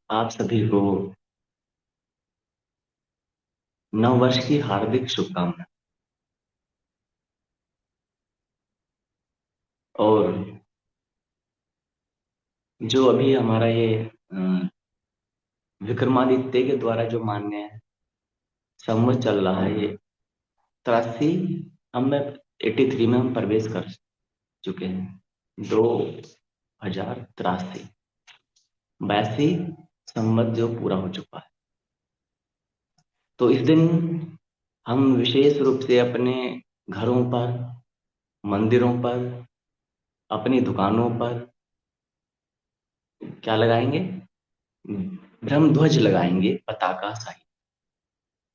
आप सभी को नव वर्ष की हार्दिक शुभकामनाएं। और जो अभी हमारा ये विक्रमादित्य के द्वारा जो मान्य संवत चल रहा है, ये 83, हम में 83 में हम प्रवेश कर चुके हैं। 2083 82 संवत जो पूरा हो चुका है। तो इस दिन हम विशेष रूप से अपने घरों पर, मंदिरों पर, अपनी दुकानों पर क्या लगाएंगे? ब्रह्म ध्वज लगाएंगे, पताका सहित।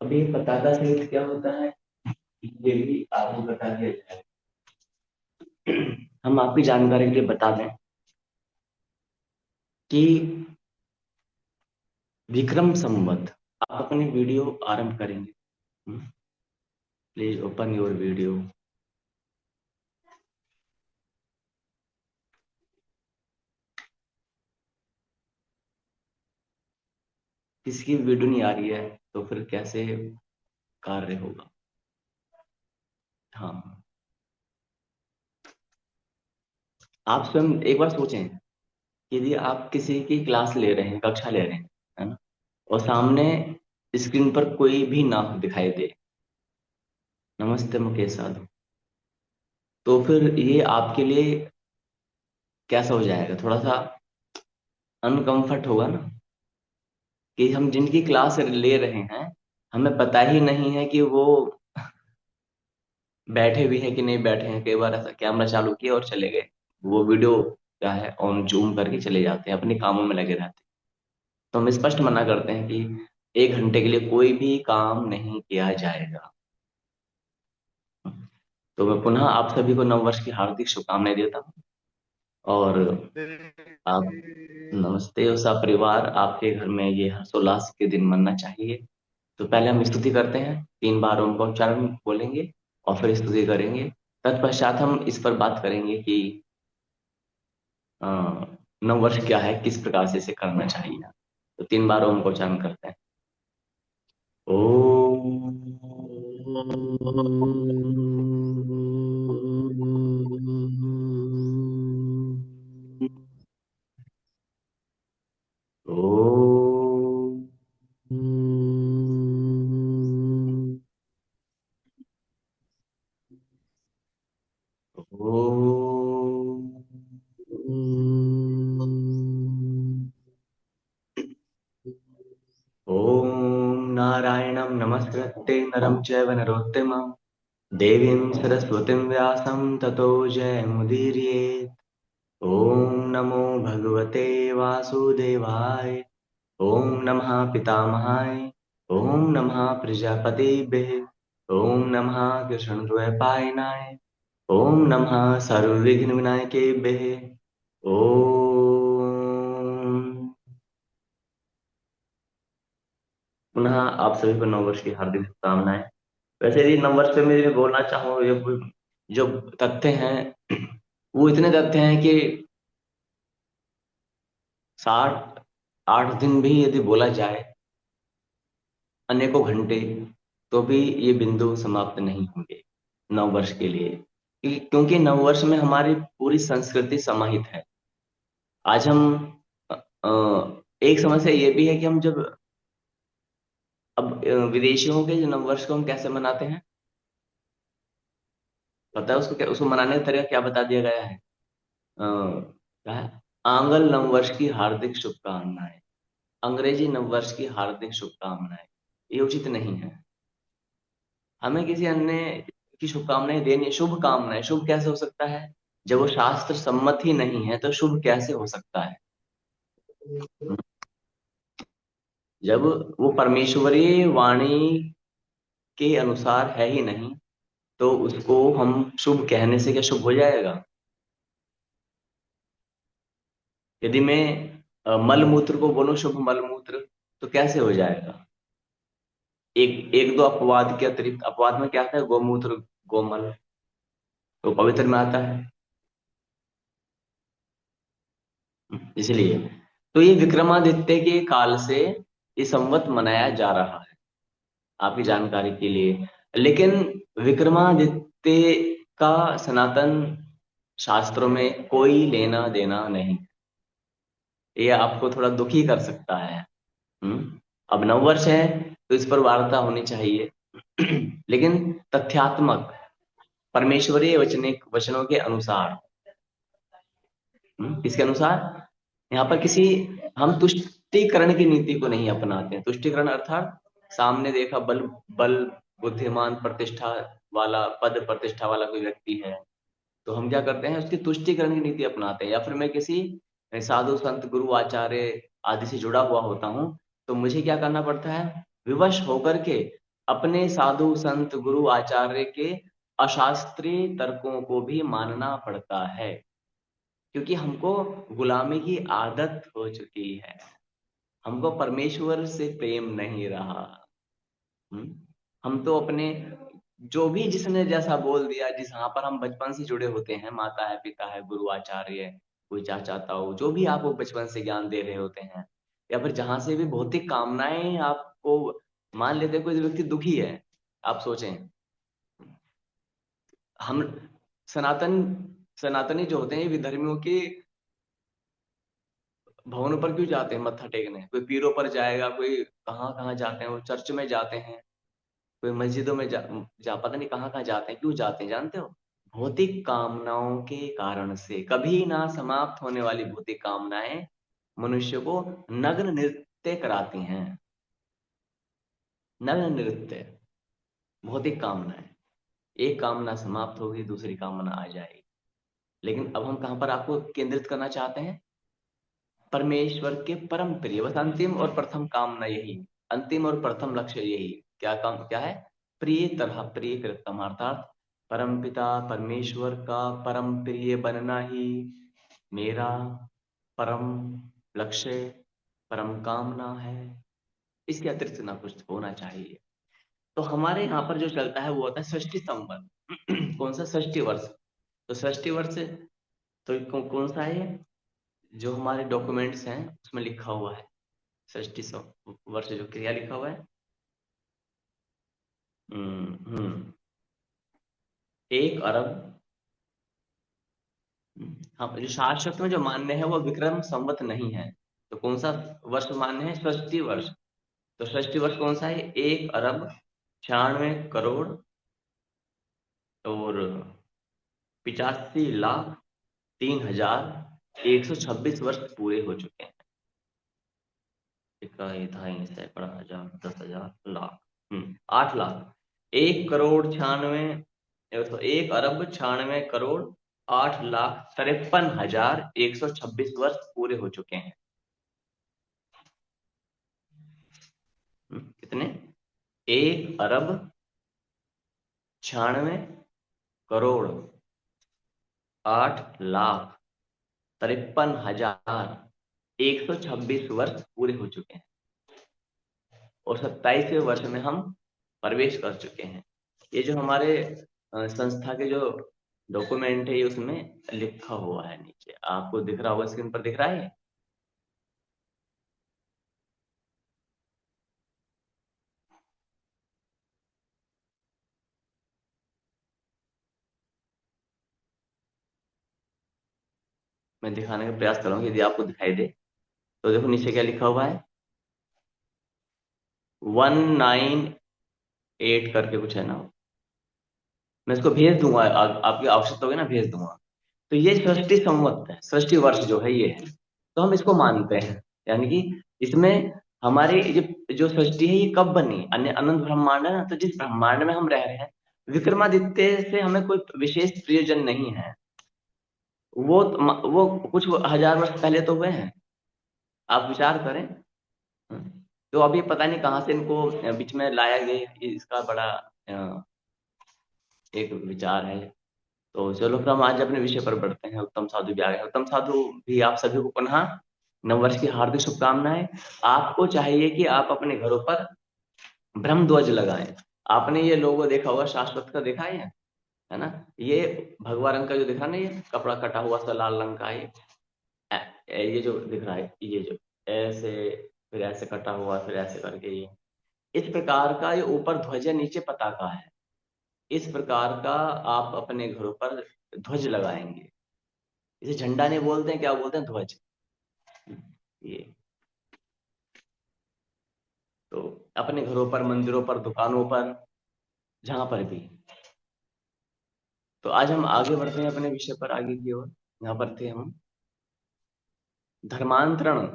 अब ये पताका सहित क्या होता है, ये भी आपको बता दिया जाए। हम आपकी जानकारी के लिए बता दें कि विक्रम संवत, आप अपनी वीडियो आरंभ करेंगे। Please open your video. किसकी वीडियो नहीं आ रही है तो फिर कैसे कार्य होगा? हाँ, आप स्वयं एक बार सोचें, यदि आप किसी की क्लास ले रहे हैं, कक्षा ले रहे हैं, है ना, और सामने स्क्रीन पर कोई भी ना दिखाई दे, नमस्ते मुकेश साधु, तो फिर ये आपके लिए कैसा हो जाएगा? थोड़ा सा अनकंफर्ट होगा ना, कि हम जिनकी क्लास ले रहे हैं, हमें पता ही नहीं है कि वो बैठे भी हैं कि नहीं बैठे हैं। कई बार ऐसा कैमरा चालू किया और चले गए, वो वीडियो क्या है ऑन जूम करके चले जाते हैं, अपने कामों में लगे रहते हैं। तो हम स्पष्ट मना करते हैं कि 1 घंटे के लिए कोई भी काम नहीं किया जाएगा। तो मैं पुनः आप सभी को नववर्ष की हार्दिक शुभकामनाएं देता हूँ। और आप, नमस्ते, और सब परिवार, आपके घर में ये हर्षोल्लास के दिन मनना चाहिए। तो पहले हम स्तुति करते हैं, 3 बार ओम का उच्चारण बोलेंगे और फिर स्तुति करेंगे। तत्पश्चात हम इस पर बात करेंगे कि अ, नववर्ष क्या है, किस प्रकार से इसे करना चाहिए। तो 3 बार ओम का उच्चारण करते हैं। ओम। ओम। ओम। ओम नारायणं नमस्कृत्य नरं चैव नरोत्तमं देवीं सरस्वतीं व्यासं ततो जयमुदीरयेत्। ओम नमो भगवते वासुदेवाय। ओम नमः पितामहाय। ओम नमः प्रजापतिभ्ये। ओम नमः कृष्णद्वैपायनाय। ओम नमः सर्वविघ्न विनायकेभ्ये। ओम। पुनः आप सभी को नववर्ष की हार्दिक शुभकामनाएं। वैसे यदि नववर्ष पे मैं यदि बोलना चाहूँ, ये जो तथ्य हैं, वो इतने तथ्य हैं कि 68 दिन भी यदि बोला जाए, अनेकों घंटे, तो भी ये बिंदु समाप्त नहीं होंगे नववर्ष के लिए। क्योंकि नववर्ष में हमारी पूरी संस्कृति समाहित है। आज हम एक समस्या ये भी है कि हम जब अब विदेशियों के जो नववर्ष को हम कैसे मनाते हैं, पता है उसको क्या, उसको मनाने का तरीका क्या बता दिया गया है? क्या है? आंग्ल नववर्ष की हार्दिक शुभकामनाएं, अंग्रेजी नववर्ष की हार्दिक शुभकामनाएं। ये उचित नहीं है। हमें किसी अन्य की शुभकामनाएं देनी, शुभ कामनाएं, शुभ कैसे हो सकता है जब वो शास्त्र सम्मत ही नहीं है? तो शुभ कैसे हो सकता है जब वो परमेश्वरीय वाणी के अनुसार है ही नहीं? तो उसको हम शुभ कहने से क्या शुभ हो जाएगा? यदि मैं मल मूत्र को बोलूं शुभ मल मूत्र, तो कैसे हो जाएगा? एक एक दो अपवाद के अतिरिक्त, अपवाद में क्या आता है? गोमूत्र, गोमल, तो पवित्र में आता है। इसलिए तो ये विक्रमादित्य के काल से ये संवत मनाया जा रहा है, आपकी जानकारी के लिए। लेकिन विक्रमादित्य का सनातन शास्त्रों में कोई लेना देना नहीं। ये आपको थोड़ा दुखी कर सकता है। अब नववर्ष है तो इस पर वार्ता होनी चाहिए। लेकिन तथ्यात्मक परमेश्वरीय वचनों के अनुसार, किसके अनुसार, यहाँ पर किसी, हम तुष्टीकरण की नीति को नहीं अपनाते हैं। तुष्टीकरण अर्थात सामने देखा बल बल बुद्धिमान प्रतिष्ठा वाला, पद प्रतिष्ठा वाला कोई व्यक्ति है, तो हम क्या करते हैं, उसकी तुष्टीकरण की नीति अपनाते हैं। या फिर मैं किसी साधु संत गुरु आचार्य आदि से जुड़ा हुआ होता हूँ, तो मुझे क्या करना पड़ता है, विवश होकर के अपने साधु संत गुरु आचार्य के अशास्त्रीय तर्कों को भी मानना पड़ता है, क्योंकि हमको गुलामी की आदत हो चुकी है। हमको परमेश्वर से प्रेम नहीं रहा। हम्म? हम तो अपने, जो भी जिसने जैसा बोल दिया, जिस यहाँ पर हम बचपन से जुड़े होते हैं, माता है, पिता है, गुरु आचार्य, कोई चाचा ताऊ, जो भी आपको बचपन से ज्ञान दे रहे होते हैं, या फिर जहां से भी भौतिक कामनाएं आपको, मान लेते हैं कोई व्यक्ति दुखी है, आप सोचें, हम सनातन सनातनी जो होते हैं, ये विधर्मियों के भवनों पर क्यों जाते हैं मत्था टेकने, कोई पीरों पर जाएगा, कोई कहाँ कहाँ जाते हैं, वो चर्च में जाते हैं, कोई मस्जिदों में पता नहीं कहाँ कहाँ जाते हैं, क्यों जाते हैं जानते हो, भौतिक कामनाओं के कारण से। कभी ना समाप्त होने वाली भौतिक कामनाएं मनुष्य को नग्न नृत्य कराती हैं। नग्न नृत्य, भौतिक कामनाएं, एक कामना समाप्त होगी, दूसरी कामना आ जाएगी। लेकिन अब हम कहाँ पर आपको केंद्रित करना चाहते हैं, परमेश्वर के परम प्रिय, बस अंतिम और प्रथम कामना यही, अंतिम और प्रथम लक्ष्य यही, क्या काम क्या है, प्रिय तरह प्रिय कृतम, अर्थात परम पिता परमेश्वर का परम प्रिय बनना ही मेरा परम लक्ष्य, परम कामना है। इसके अतिरिक्त ना कुछ होना चाहिए। तो हमारे यहाँ पर जो चलता है वो होता है षष्ठी संवत। कौन सा, षष्ठी वर्ष। तो षष्ठी वर्ष, तो कौन सा है ये? जो हमारे डॉक्यूमेंट्स हैं उसमें लिखा हुआ है, षष्ठी सौ वर्ष जो क्रिया लिखा हुआ है। हम्म 1 अरब, हाँ, जो शास्त्र में जो मान्य है वो विक्रम संवत नहीं है। तो कौन सा वर्ष मान्य है, षष्ठी वर्ष। तो षष्ठी वर्ष कौन सा है, 1 अरब 96 करोड़ और 85 लाख 3,126 वर्ष पूरे हो चुके हैं। इकाई ढाई सैकड़ा हजार 10,000 लाख, 8 लाख, 1 करोड़ 96, 1 अरब 96 करोड़ 8,53,126 वर्ष पूरे हो चुके हैं। कितने, 1 अरब 96 करोड़ 8,53,126 वर्ष पूरे हो चुके हैं, और 27वें वर्ष में हम प्रवेश कर चुके हैं। ये जो हमारे संस्था के जो डॉक्यूमेंट है, ये उसमें लिखा हुआ है, नीचे आपको दिख रहा होगा, स्क्रीन पर दिख रहा है। मैं दिखाने का प्रयास करूंगा, यदि आपको दिखाई दे तो देखो नीचे क्या लिखा हुआ है, 198 करके कुछ है ना। मैं इसको भेज दूंगा, आपकी आवश्यकता होगी ना, भेज दूंगा। तो ये सृष्टि संवत है, सृष्टि वर्ष जो है ये है, तो हम इसको मानते हैं। यानी कि इसमें हमारे जो सृष्टि है ये कब बनी, अन्य अनंत ब्रह्मांड है ना, तो जिस ब्रह्मांड में हम रह रहे हैं, विक्रमादित्य से हमें कोई विशेष प्रयोजन नहीं है। वो कुछ हजार वर्ष पहले तो हुए हैं, आप विचार करें। तो अभी पता नहीं कहाँ से इनको बीच में लाया गया, इसका बड़ा एक विचार है। तो चलो फिर हम आज अपने विषय पर बढ़ते हैं। उत्तम साधु भी आ गए, उत्तम साधु भी आप सभी को पुनः नववर्ष की हार्दिक शुभकामनाएं। आपको चाहिए कि आप अपने घरों पर ब्रह्म ध्वज लगाएं। आपने ये लोगो देखा होगा, शाश्वत का देखा है ना, ये भगवा रंग का जो दिख रहा है ना, ये कपड़ा कटा हुआ सा लाल रंग का, ये जो दिख रहा है, ये जो ऐसे, फिर ऐसे कटा हुआ, फिर ऐसे करके ये इस प्रकार का, ये ऊपर ध्वज है, नीचे पताका है। इस प्रकार का आप अपने घरों पर ध्वज लगाएंगे। इसे झंडा नहीं बोलते हैं, क्या बोलते हैं? ध्वज। ये तो अपने घरों पर, मंदिरों पर, दुकानों पर, जहां पर भी। तो आज हम आगे बढ़ते हैं अपने विषय पर, आगे की ओर। यहाँ पर थे हम, धर्मांतरण।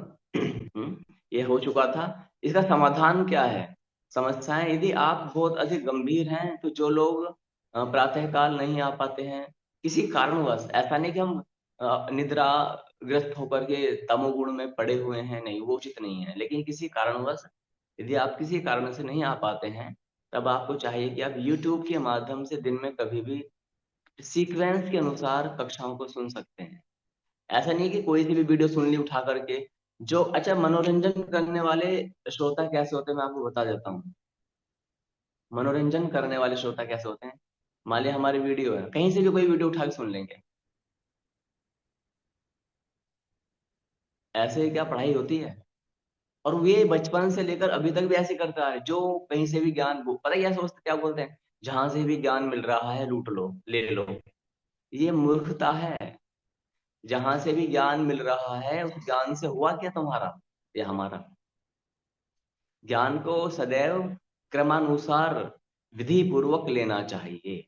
ये हो चुका था। इसका समाधान क्या है? समस्याएं, यदि आप बहुत अधिक गंभीर हैं, तो जो लोग प्रातः काल नहीं आ पाते हैं किसी कारणवश, ऐसा नहीं कि हम निद्रा ग्रस्त होकर के तमोगुण में पड़े हुए हैं, नहीं, वो उचित नहीं है, लेकिन किसी कारणवश यदि आप किसी कारण से नहीं आ पाते हैं, तब आपको चाहिए कि आप YouTube के माध्यम से दिन में कभी भी सीक्वेंस के अनुसार कक्षाओं को सुन सकते हैं। ऐसा नहीं कि कोई सी भी वीडियो सुन ली उठा करके। जो अच्छा मनोरंजन करने वाले श्रोता कैसे होते हैं, मैं आपको बता देता हूँ। मनोरंजन करने वाले श्रोता कैसे होते हैं? मान लिया हमारी वीडियो है, कहीं से भी कोई वीडियो उठा के सुन लेंगे। ऐसे ही क्या पढ़ाई होती है? और वे बचपन से लेकर अभी तक भी ऐसे करता है, जो कहीं से भी ज्ञान, पता है क्या सोचते, क्या बोलते हैं? जहां से भी ज्ञान मिल रहा है लूट लो, ले लो। ये मूर्खता है। जहां से भी ज्ञान मिल रहा है, उस ज्ञान से हुआ क्या तुम्हारा या हमारा? ज्ञान को सदैव क्रमानुसार, विधि पूर्वक लेना चाहिए।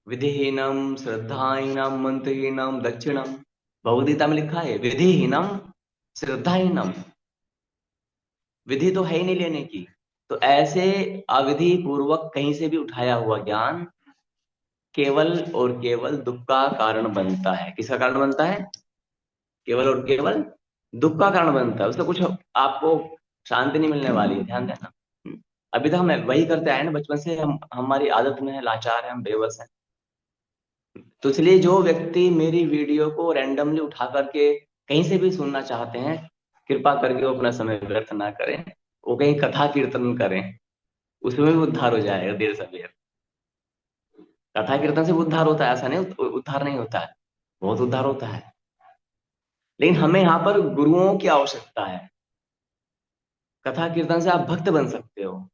विधिहीनम श्रद्धाहीनम मंत्रहीनम दक्षिणम। भगवदगीता में लिखा है, विधिहीनम श्रद्धाहीनम। विधि तो है ही नहीं लेने की। तो ऐसे अविधि पूर्वक कहीं से भी उठाया हुआ ज्ञान केवल और केवल दुख का कारण बनता है। किसका कारण बनता है? केवल और केवल दुख का कारण बनता है। उससे कुछ आपको शांति नहीं मिलने वाली है, ध्यान देना। अभी तक हम वही करते आए ना, बचपन से हम, हमारी आदत में है, लाचार है, हम बेबस हैं। तो इसलिए जो व्यक्ति मेरी वीडियो को रैंडमली उठा करके कहीं से भी सुनना चाहते हैं, कृपा करके वो अपना समय व्यर्थ ना करें। वो कहीं कथा कीर्तन करें, उसमें भी उद्धार हो जाएगा देर सवेर। कथा कीर्तन से भी उद्धार होता है, ऐसा नहीं उद्धार नहीं होता है, बहुत उद्धार होता है। लेकिन हमें यहाँ पर गुरुओं की आवश्यकता है। कथा कीर्तन से आप भक्त बन सकते हो,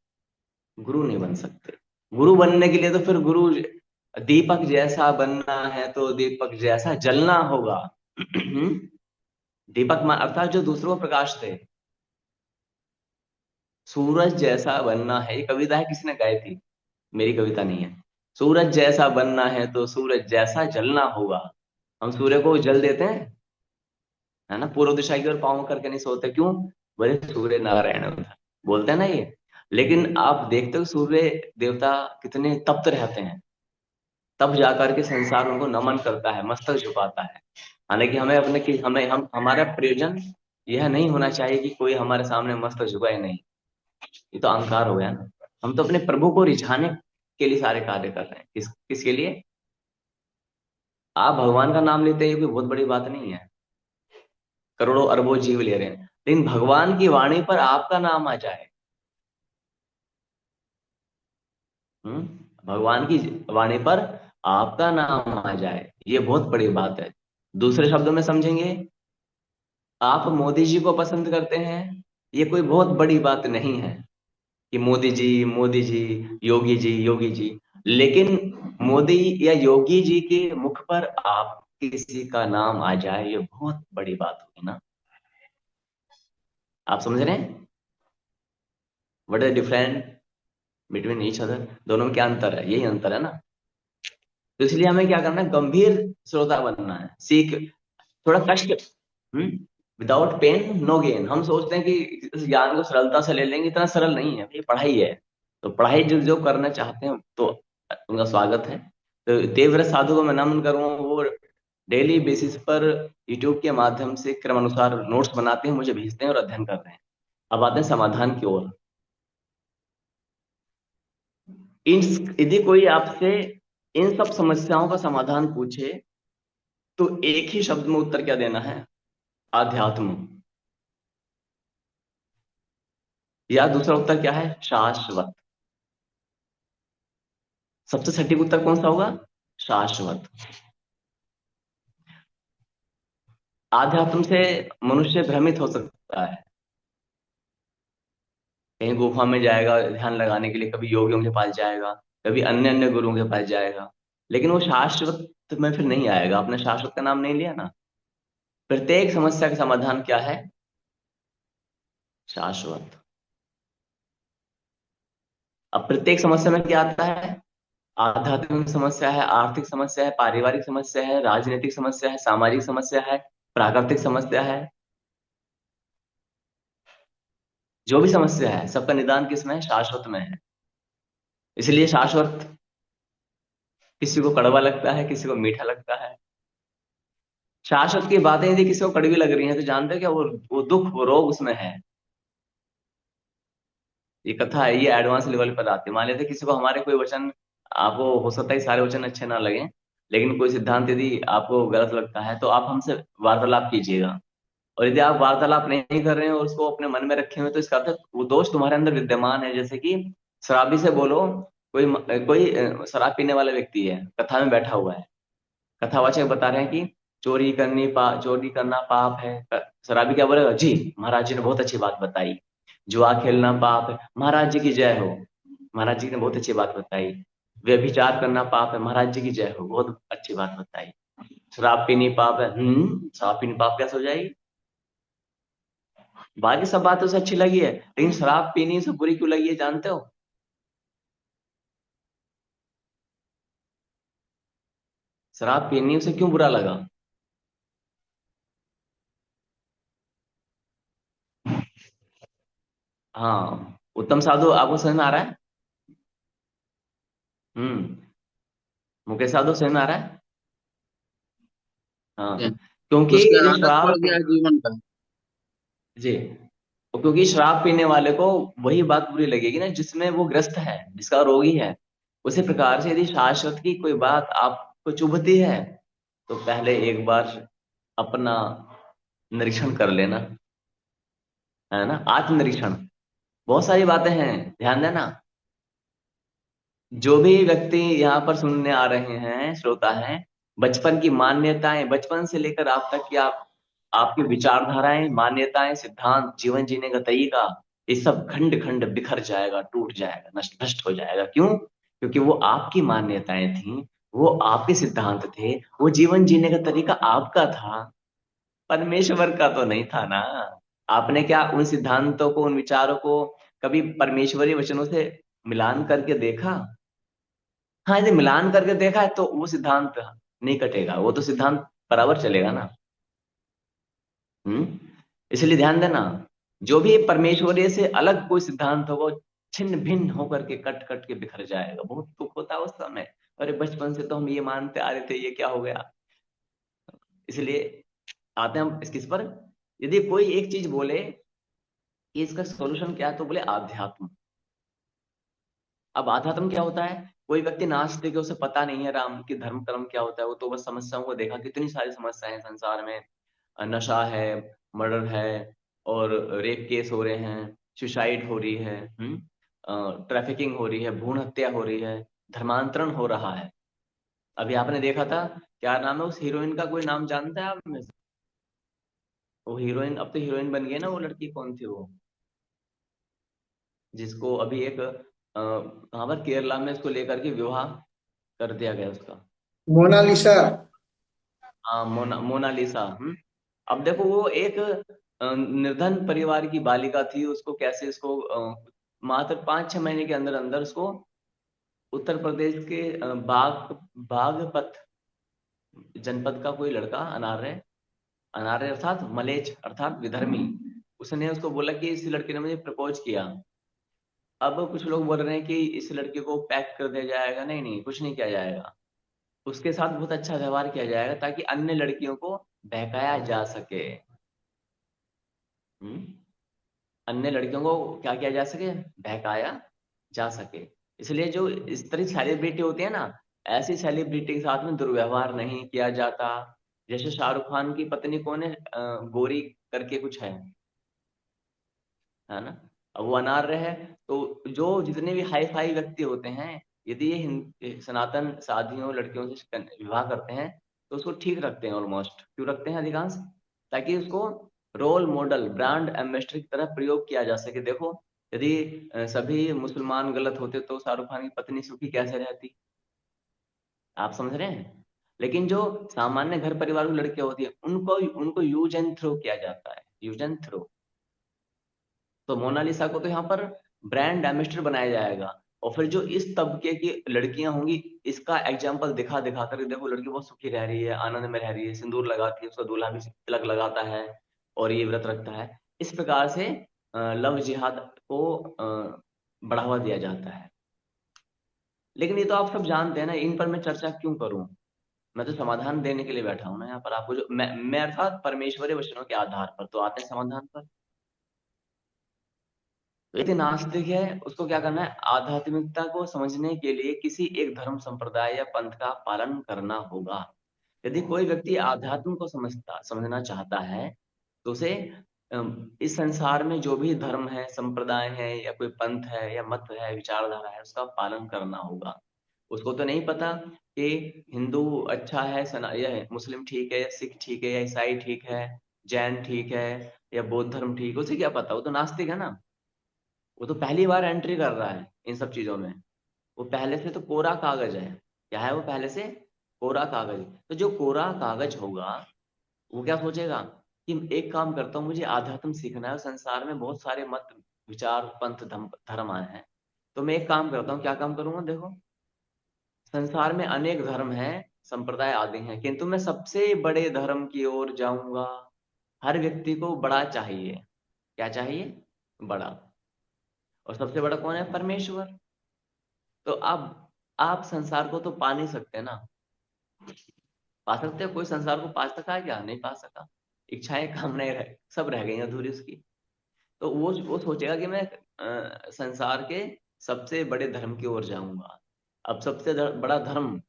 गुरु नहीं बन सकते। गुरु बनने के लिए तो फिर गुरु, दीपक जैसा बनना है तो दीपक जैसा जलना होगा। दीपक अर्थात जो दूसरों को प्रकाश दे। सूरज जैसा बनना है, ये कविता है, किसी ने गाई थी, मेरी कविता नहीं है। सूरज जैसा बनना है तो सूरज जैसा जलना होगा। हम सूर्य को जल देते हैं, है ना, पूर्व दिशा की ओर पाँव करके नहीं सोते, क्यों? बोले सूर्य नारायण उधर, बोलते हैं ना ये। लेकिन आप देखते हो सूर्य देवता कितने तप्त रहते हैं, तब जाकर के संसार उनको नमन करता है, मस्तक झुकाता है। हालांकि हमें अपने की हमें हम हमारा प्रयोजन यह नहीं होना चाहिए कि कोई हमारे सामने मस्तक झुकाए, नहीं। ये तो अहंकार हो गया ना। हम तो अपने प्रभु को रिझाने के लिए सारे कार्य कर रहे हैं। किसके लिए? आप भगवान का नाम लेते हैं, ये कोई बहुत बड़ी बात नहीं है। करोड़ों अरबों जीव ले रहे हैं, लेकिन भगवान की वाणी पर आपका नाम आ जाए। भगवान की वाणी पर आपका नाम आ जाए, ये बहुत बड़ी बात है। दूसरे शब्दों में समझेंगे, आप मोदी जी को पसंद करते हैं, ये कोई बहुत बड़ी बात नहीं है कि मोदी जी, मोदी जी, योगी जी, योगी जी। लेकिन मोदी या योगी जी के मुख पर आप किसी का नाम आ जाए, ये बहुत बड़ी बात होगी ना। आप समझ रहे हैं? What is different between each other? दोनों में क्या अंतर है? यही अंतर है ना। तो इसलिए हमें क्या करना है? गंभीर श्रोता बनना है, सीख, थोड़ा कष्ट। Without pain no gain. हम सोचते हैं कि इस ज्ञान को सरलता से ले लेंगे, इतना सरल नहीं है, ये पढ़ाई है। तो पढ़ाई जो जो करना चाहते हैं, तो उनका स्वागत है। तो देवव्रत साधु को मैं नमन करूँ, वो डेली बेसिस पर यूट्यूब के माध्यम से क्रमानुसार नोट्स बनाते हैं, मुझे भेजते हैं और अध्ययन कर रहे हैं। अब आते हैं समाधान की ओर। इन यदि कोई आपसे इन सब समस्याओं का समाधान पूछे, तो एक ही शब्द में उत्तर क्या देना है? आध्यात्म। या दूसरा उत्तर क्या है? शाश्वत। सबसे सटीक उत्तर कौन सा होगा? शाश्वत। आध्यात्म से मनुष्य भ्रमित हो सकता है, कहीं गुफा में जाएगा ध्यान लगाने के लिए, कभी योगियों के पास जाएगा, कभी अन्य अन्य गुरुओं के पास जाएगा, लेकिन वो शाश्वत में फिर नहीं आएगा। आपने शाश्वत का नाम नहीं लिया ना। प्रत्येक समस्या का समाधान क्या है? शाश्वत। अब प्रत्येक समस्या में क्या आता है? आध्यात्मिक समस्या है, आर्थिक समस्या है, पारिवारिक समस्या है, राजनीतिक समस्या है, सामाजिक समस्या है, प्राकृतिक समस्या है। जो भी समस्या है सबका निदान किसमें है? शाश्वत में है। इसलिए शाश्वत किसी को कड़वा लगता है, किसी को मीठा लगता है। शाश्वत की बातें यदि किसी को कड़वी लग रही हैं तो जानते हो क्या, वो दुख, वो रोग उसमें है। ये कथा है, ये एडवांस लेवल पर आती है। मान लेते हैं किसी को हमारे कोई वचन, आपको हो सकता है सारे वचन अच्छे ना लगे, लेकिन कोई सिद्धांत यदि आपको गलत लगता है तो आप हमसे वार्तालाप कीजिएगा। और यदि आप वार्तालाप नहीं कर रहे हैं और उसको अपने मन में रखे हुए, तो इसका अर्थ वो दोष तुम्हारे अंदर विद्यमान है। जैसे कि शराबी से बोलो, कोई शराब पीने वाला व्यक्ति है, कथा में बैठा हुआ है, कथावाचक बता रहे हैं कि चोरी करना पाप है। शराबी क्या बोलेगा? जी, महाराज जी ने बहुत अच्छी बात बताई। जुआ खेलना पाप है, महाराज जी की जय हो, महाराज जी ने बहुत अच्छी बात बताई। व्यभिचार करना पाप है, महाराज जी की जय हो, बहुत अच्छी बात बताई। शराब पीनी पाप है, शराब पीनी पाप कैसे हो जाएगी? बाकी सब बातें उसे अच्छी लगी है, लेकिन शराब पीनी से बुरी क्यों लगी है जानते हो? शराब पीनी उसे क्यों बुरा लगा? हाँ, उत्तम साधु आपको समझ में आ रहा है? हम्म। मुकेश साधु समझ में आ रहा है? है। हाँ, क्योंकि उसके जो आदत पड़ शराब, गया है जीवन का। जी, और क्योंकि शराब पीने वाले को वही बात बुरी लगेगी ना जिसमें वो ग्रस्त है, जिसका रोगी है। उसी प्रकार से यदि शाश्वत की कोई बात आपको चुभती है, तो पहले एक बार अपना निरीक्षण कर लेना, है ना, आत्मनिरीक्षण। बहुत सारी बातें हैं, ध्यान देना। जो भी व्यक्ति यहाँ पर सुनने आ रहे हैं, श्रोता हैं, बचपन की मान्यताएं, बचपन से लेकर आप तक की आपकी विचारधाराएं, मान्यताएं, सिद्धांत, जीवन जीने का तरीका, ये सब खंड खंड बिखर जाएगा, टूट जाएगा, नष्ट नष्ट हो जाएगा। क्यों? क्योंकि वो आपकी मान्यताएं थी, वो आपके सिद्धांत थे, वो जीवन जीने का तरीका आपका था, परमेश्वर का तो नहीं था ना। आपने क्या उन सिद्धांतों को, उन विचारों को कभी परमेश्वरी वचनों से मिलान करके देखा? हाँ, यदि मिलान करके देखा है तो वो सिद्धांत नहीं कटेगा, वो तो सिद्धांत बराबर चलेगा ना। हम्म। इसलिए ध्यान देना, जो भी परमेश्वरीय से अलग कोई सिद्धांत होगा, वो छिन्न भिन्न होकर के कट कट के बिखर जाएगा। बहुत दुख होता है उस समय, अरे बचपन से तो हम ये मानते आ रहे थे, ये क्या हो गया। इसलिए आते हैं हम किस पर, यदि कोई एक चीज बोले कि इसका सोल्यूशन क्या है, तो बोले आध्यात्म। अब आध्यात्म क्या होता है? कोई व्यक्ति नास्तिक है, उसे पता नहीं है राम की धर्म कर्म क्या होता है, वो तो बस समस्याओं को देखा, कितनी सारी समस्याएं हैं संसार में। नशा है, मर्डर है, और रेप केस हो रहे हैं, सुसाइड हो रही है, ट्रैफिकिंग हो रही है, भ्रूण हत्या हो रही है, धर्मांतरण हो रहा है। अभी आपने देखा था, क्या नाम है उस हीरोइन का, कोई नाम जानता है आप में से? वो हीरोइन, अब तो हीरोइन बन गई ना, वो लड़की कौन थी वो, जिसको अभी एक कहाँ पर, केरला में उसको लेकर के विवाह कर दिया गया उसका। मोनालिसा। हाँ, मोनालिसा। अब देखो, वो एक निर्धन परिवार की बालिका थी, उसको कैसे, इसको मात्र 5-6 महीने के अंदर अंदर उसको उत्तर प्रदेश के बागपत जनपद का कोई लड़का, अनार्य, अनार्य अर्थात मलेच्छ अर्थात विधर्मी, उसने उसको बोला कि इस लड़के ने मुझे प्रपोज किया। अब कुछ लोग बोल रहे हैं कि इस लड़के को पैक कर दिया जाएगा, नहीं नहीं, कुछ नहीं किया जाएगा, उसके साथ बहुत अच्छा व्यवहार किया जाएगा ताकि अन्य लड़कियों को बहकाया जा सके। हम्म। अन्य लड़कियों को क्या किया जा सके? बहकाया जा सके। इसलिए जो इस तरह सेलिब्रिटी होती है ना, ऐसी सेलिब्रिटी के साथ में दुर्व्यवहार नहीं किया जाता। जैसे शाहरुख खान की पत्नी कौन है, गौरी करके कुछ है ना। अब वो अनार्य है, तो जो जितने भी हाई फाई व्यक्ति होते हैं, यदि ये सनातन साधियों लड़कियों से विवाह करते हैं, तो उसको ठीक रखते हैं, ऑलमोस्ट। क्यों रखते हैं अधिकांश? ताकि उसको रोल मॉडल, ब्रांड एम्बेसडर की तरह प्रयोग किया जा सके। देखो, यदि सभी मुसलमान गलत होते तो शाहरुख खान की पत्नी सुखी कैसे रहती? आप समझ रहे हैं? लेकिन जो सामान्य घर परिवार की लड़कियां होती है, उनको उनको यूज एंड थ्रो किया जाता है, यूज एंड थ्रो। तो मोनालिसा को तो यहाँ पर ब्रांड एम्बेसडर बनाया जाएगा। और फिर जो इस तबके की लड़कियां होंगी, इसका एग्जाम्पल दिखा दिखा कर, देखो लड़की बहुत सुखी रह रही है, आनंद में रह रही है, सिंदूर लगाती है, उसका दूल्हा भी तिलक लगाता है और ये व्रत रखता है। इस प्रकार से लव जिहाद को बढ़ावा दिया जाता है। लेकिन ये तो आप सब जानते हैं ना, इन पर मैं चर्चा क्यों करूं? मैं तो समाधान देने के लिए बैठा हूं ना यहाँ पर आपको। जो मैं अर्थात परमेश्वरी वचनों के आधार पर तो आते हैं समाधान पर। तो एक नास्तिक है, उसको क्या करना है? आध्यात्मिकता को समझने के लिए किसी एक धर्म संप्रदाय या पंथ का पालन करना होगा। यदि कोई व्यक्ति आध्यात्म को समझना चाहता है, तो उसे इस संसार में जो भी धर्म है, संप्रदाय है, या कोई पंथ है, या मत है, विचारधारा है, उसका पालन करना होगा। उसको तो नहीं पता कि हिंदू अच्छा है, सना या मुस्लिम ठीक है, या सिख ठीक है, या ईसाई ठीक है, जैन ठीक है, या बौद्ध धर्म ठीक है, उसे क्या पता? वो तो नास्तिक है ना। वो तो पहली बार एंट्री कर रहा है इन सब चीजों में। वो पहले से तो कोरा कागज है। क्या है वो? पहले से कोरा कागज है। तो जो कोरा कागज होगा, वो क्या सोचेगा कि एक काम करता हूँ, मुझे आध्यात्म सीखना है, और संसार में बहुत सारे मत, विचार, पंथ, धर्म आए हैं। तो मैं एक काम करता हूँ, क्या काम करूंगा? देखो, संसार में अनेक धर्म हैं, संप्रदाय आदि हैं, किंतु मैं सबसे बड़े धर्म की ओर जाऊंगा। हर व्यक्ति को बड़ा चाहिए। क्या चाहिए? बड़ा। और सबसे बड़ा कौन है? परमेश्वर। तो अब आप संसार को तो पा नहीं सकते ना। पा सकते हो? कोई संसार को पा सका है क्या? नहीं पा सका। इच्छाएं, कामनाएं सब रह गई अधूरी उसकी। तो वो सोचेगा कि मैं संसार के सबसे बड़े धर्म की ओर जाऊंगा। अब सबसे बड़ा धर्म,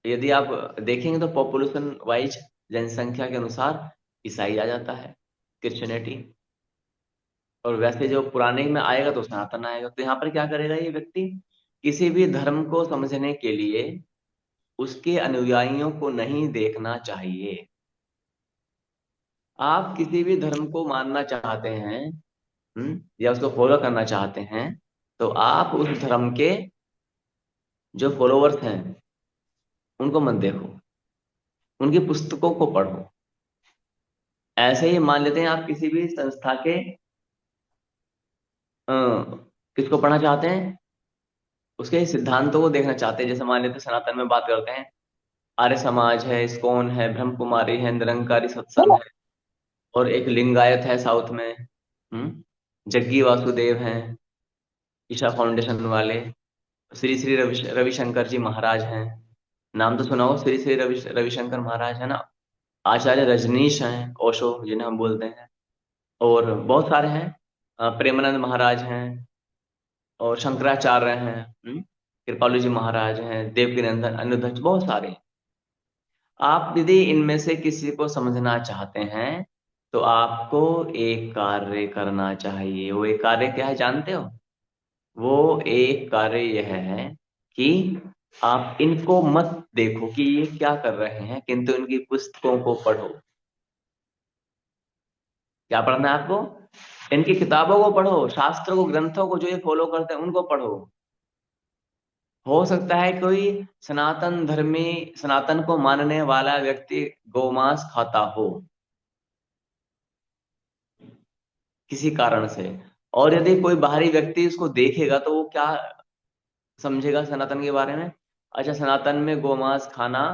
यदि आप देखेंगे तो पॉपुलेशन वाइज, जनसंख्या के अनुसार ईसाई आ जाता है, क्रिश्चियनिटी। और वैसे जो पुराने में आएगा तो सनातन आएगा। तो यहाँ पर क्या करेगा ये व्यक्ति? किसी भी धर्म को समझने के लिए उसके अनुयायियों को नहीं देखना चाहिए। आप किसी भी धर्म को मानना चाहते हैं, या उसको फॉलो करना चाहते हैं, तो आप उस धर्म के जो फॉलोवर्स हैं उनको मत देखो, उनकी पुस्तकों को पढ़ो। ऐसे ही मान लेते हैं आप किसी भी संस्था के अ, किसको पढ़ना चाहते हैं? उसके सिद्धांतों को देखना चाहते हैं। जैसे मान लेते हैं सनातन में बात करते हैं, आर्य समाज है, इस्कॉन है, ब्रह्म कुमारी है, निरंकारी सत्संग है, और एक लिंगायत है साउथ में, जग्गी वासुदेव हैं, ईशा फाउंडेशन वाले, श्री श्री रविशंकर जी महाराज हैं। नाम तो सुना हो, श्री श्री रविशंकर महाराज है ना। आचार्य रजनीश हैं, ओशो जिन्हें हम बोलते हैं, और बहुत सारे हैं। प्रेमानंद महाराज हैं, और शंकराचार्य हैं, कृपालु जी महाराज हैं, देवकीनंदन, अनिरुद्ध, बहुत सारे हैं। आप यदि इनमें से किसी को समझना चाहते हैं, तो आपको एक कार्य करना चाहिए। वो एक कार्य क्या है जानते हो? वो एक कार्य यह है कि आप इनको मत देखो कि ये क्या कर रहे हैं, किंतु इनकी पुस्तकों को पढ़ो। क्या पढ़ना है आपको? इनकी किताबों को पढ़ो, शास्त्रों को, ग्रंथों को, जो ये फॉलो करते हैं उनको पढ़ो। हो सकता है कोई सनातन धर्मी, सनातन को मानने वाला व्यक्ति गोमांस खाता हो किसी कारण से, और यदि कोई बाहरी व्यक्ति इसको देखेगा तो वो क्या समझेगा सनातन के बारे में? अच्छा, सनातन में गोमांस खाना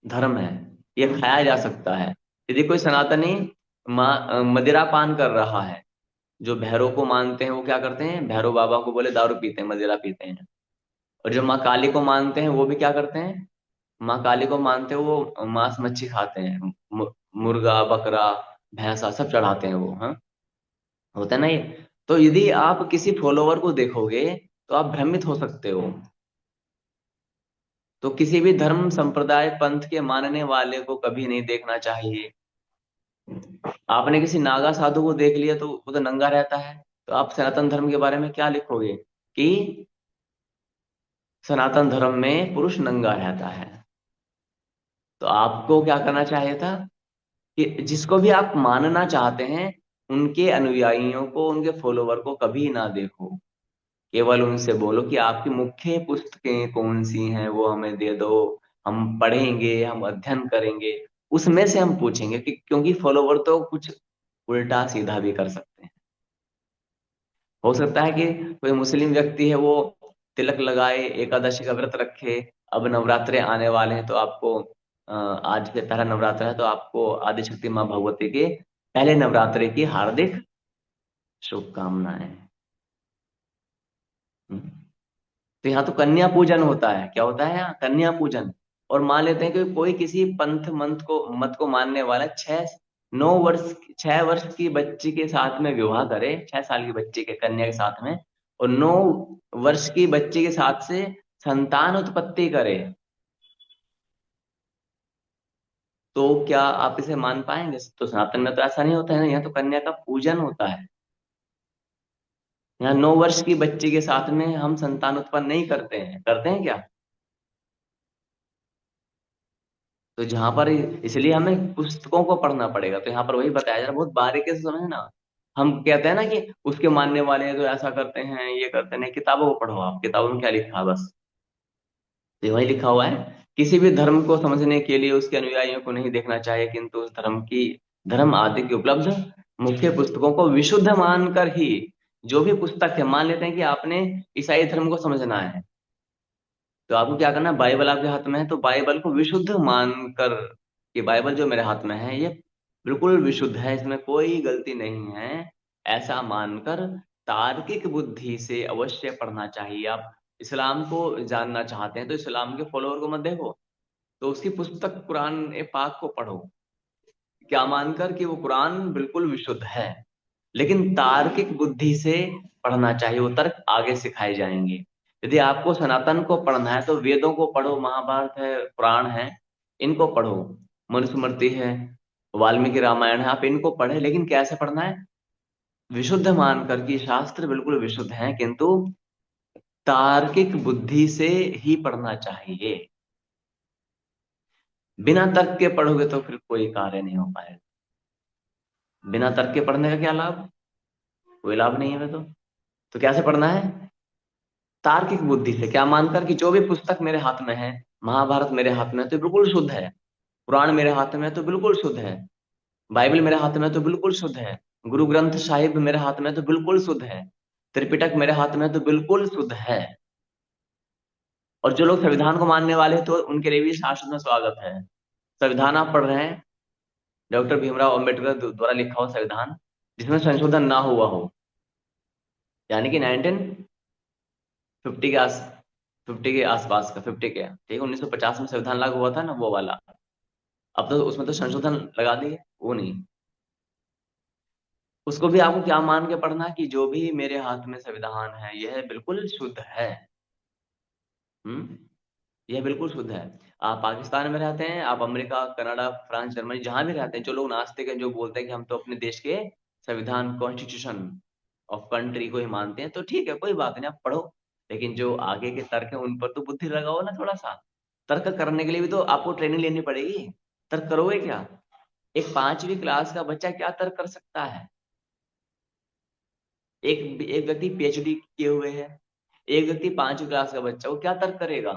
धर्म है, ये खाया जा सकता है। यदि कोई सनातनी मदिरा पान कर रहा है, जो भैरव को मानते हैं वो क्या करते हैं? भैरव बाबा को बोले दारू पीते हैं, मदिरा पीते हैं। और जो माँ काली को मानते हैं वो भी क्या करते हैं? माँ काली को मानते हैं वो मांस मच्छी खाते हैं, मुर्गा, बकरा, भैंसा सब चढ़ाते हैं वो, हाँ। होता है ना ये। तो यदि आप किसी फॉलोवर को देखोगे तो आप भ्रमित हो सकते हो। तो किसी भी धर्म, संप्रदाय, पंथ के मानने वाले को कभी नहीं देखना चाहिए। आपने किसी नागा साधु को देख लिया तो वो तो नंगा रहता है, तो आप सनातन धर्म के बारे में क्या लिखोगे? कि सनातन धर्म में पुरुष नंगा रहता है। तो आपको क्या करना चाहिए था? कि जिसको भी आप मानना चाहते हैं, उनके अनुयायियों को, उनके फॉलोवर को कभी ना देखो। केवल उनसे बोलो कि आपकी मुख्य पुस्तकें कौन सी हैं, वो हमें दे दो, हम पढ़ेंगे, हम अध्ययन करेंगे। उसमें से हम पूछेंगे कि, क्योंकि फॉलोवर तो कुछ उल्टा सीधा भी कर सकते हैं। हो सकता है कि कोई मुस्लिम व्यक्ति है, वो तिलक लगाए, एकादशी का व्रत रखे, अब नवरात्रे आने वाले हैं, तो आपको आज से पहला नवरात्र है, तो आपको आदिशक्ति माँ भगवती के पहले नवरात्रे की हार्दिक शुभकामनाएं। हम्म। तो यहाँ तो कन्या पूजन होता है। क्या होता है यहाँ? कन्या पूजन। और मान लेते हैं कि कोई किसी पंथ मत को मानने वाला 6 वर्ष की बच्ची के साथ में विवाह करे, 6 साल की बच्ची के, कन्या के साथ में, और 9 वर्ष की बच्ची के साथ से संतान उत्पत्ति करे, तो क्या आप इसे मान पाएंगे? तो सनातन में तो ऐसा नहीं होता है ना, यहाँ तो कन्या का पूजन होता है। यहाँ 9 वर्ष की बच्ची के साथ में हम संतान उत्पन्न नहीं करते हैं। करते हैं क्या? तो जहां पर, इसलिए हमें पुस्तकों को पढ़ना पड़ेगा। तो यहाँ पर वही बताया जा रहा है, बहुत बारीकी से समझे ना। हम कहते हैं ना कि उसके मानने वाले तो ऐसा करते हैं, ये करते हैं। किताबों को पढ़ो, आप किताबों में क्या लिखा है बस, तो वही लिखा हुआ है। किसी भी धर्म को समझने के लिए उसके अनुयायियों को नहीं देखना चाहिए, किंतु उस धर्म आदि की उपलब्ध मुख्य पुस्तकों को विशुद्ध मानकर ही, जो भी पुस्तक है, मान लेते हैं कि आपने ईसाई धर्म को समझना है, तो आपको क्या करना है? बाइबल आपके हाथ में है, तो बाइबल को विशुद्ध मानकर, कि बाइबल जो मेरे हाथ में है ये बिल्कुल विशुद्ध है, इसमें कोई गलती नहीं है, ऐसा मानकर तार्किक बुद्धि से अवश्य पढ़ना चाहिए। आप इस्लाम को जानना चाहते हैं, तो इस्लाम के फॉलोअर को मत देखो, तो उसकी पुस्तक कुरान ए पाक को पढ़ो। क्या मानकर? कि वो कुरान बिल्कुल विशुद्ध है, लेकिन तार्किक बुद्धि से पढ़ना चाहिए, वो तर्क आगे सिखाए जाएंगे। यदि आपको सनातन को पढ़ना है, तो वेदों को पढ़ो, महाभारत है, पुराण है, इनको पढ़ो, मनुस्मृति है, वाल्मीकि रामायण है, आप इनको पढ़े, लेकिन कैसे पढ़ना है? विशुद्ध मानकर, कि शास्त्र बिल्कुल विशुद्ध हैं, किंतु तार्किक बुद्धि से ही पढ़ना चाहिए। बिना तर्क के पढ़ोगे तो फिर कोई कार्य नहीं हो पाएगा। बिना तर्क के पढ़ने का क्या लाभ? कोई लाभ नहीं है। तो कैसे पढ़ना है? तार्किक बुद्धि से। क्या मानकर? कि जो भी पुस्तक मेरे हाथ में है, महाभारत मेरे हाथ में है तो बिल्कुल शुद्ध है, पुराण मेरे हाथ में है तो बिल्कुल शुद्ध है, बाइबल मेरे हाथ में है तो बिल्कुल शुद्ध है, गुरु ग्रंथ साहिब मेरे हाथ में है तो बिल्कुल शुद्ध है, त्रिपिटक मेरे हाथ में है तो बिल्कुल शुद्ध है। और जो लोग संविधान को मानने वाले हैं, तो उनके लिए भी शास्त्र में स्वागत है। संविधान आप पढ़ रहे हैं, डॉक्टर भीमराव अंबेडकर द्वारा लिखा हुआ संविधान, जिसमें संशोधन ना हुआ हो, यानी कि 1950 के आस 50 के आसपास का, 50 के, ठीक है, 1950 में संविधान लागू हुआ था ना, वो वाला। अब तो उसमें तो संशोधन लगा दिए, वो नहीं। उसको भी आपको क्या मान के पढ़ना है? कि जो भी मेरे हाथ में संविधान है, यह बिल्कुल शुद्ध है। हम्म। यह बिल्कुल शुद्ध है। आप पाकिस्तान में रहते हैं, आप अमेरिका, कनाडा, फ्रांस, जर्मनी, जहां भी रहते हैं, जो लोग नास्तिक हैं, जो बोलते हैं कि हम तो अपने देश के संविधान, कॉन्स्टिट्यूशन ऑफ कंट्री को ही मानते हैं, तो ठीक है, कोई बात नहीं, आप पढ़ो। लेकिन जो आगे के तर्क है, उन पर तो बुद्धि लगाओ ना थोड़ा सा। तर्क करने के लिए भी तो आपको ट्रेनिंग लेनी पड़ेगी। तर्क करोगे क्या? एक 5वीं क्लास का बच्चा क्या तर्क कर सकता है? एक व्यक्ति पीएचडी किए हुए है, एक व्यक्ति 5वीं क्लास का बच्चा, वो क्या तर्क करेगा?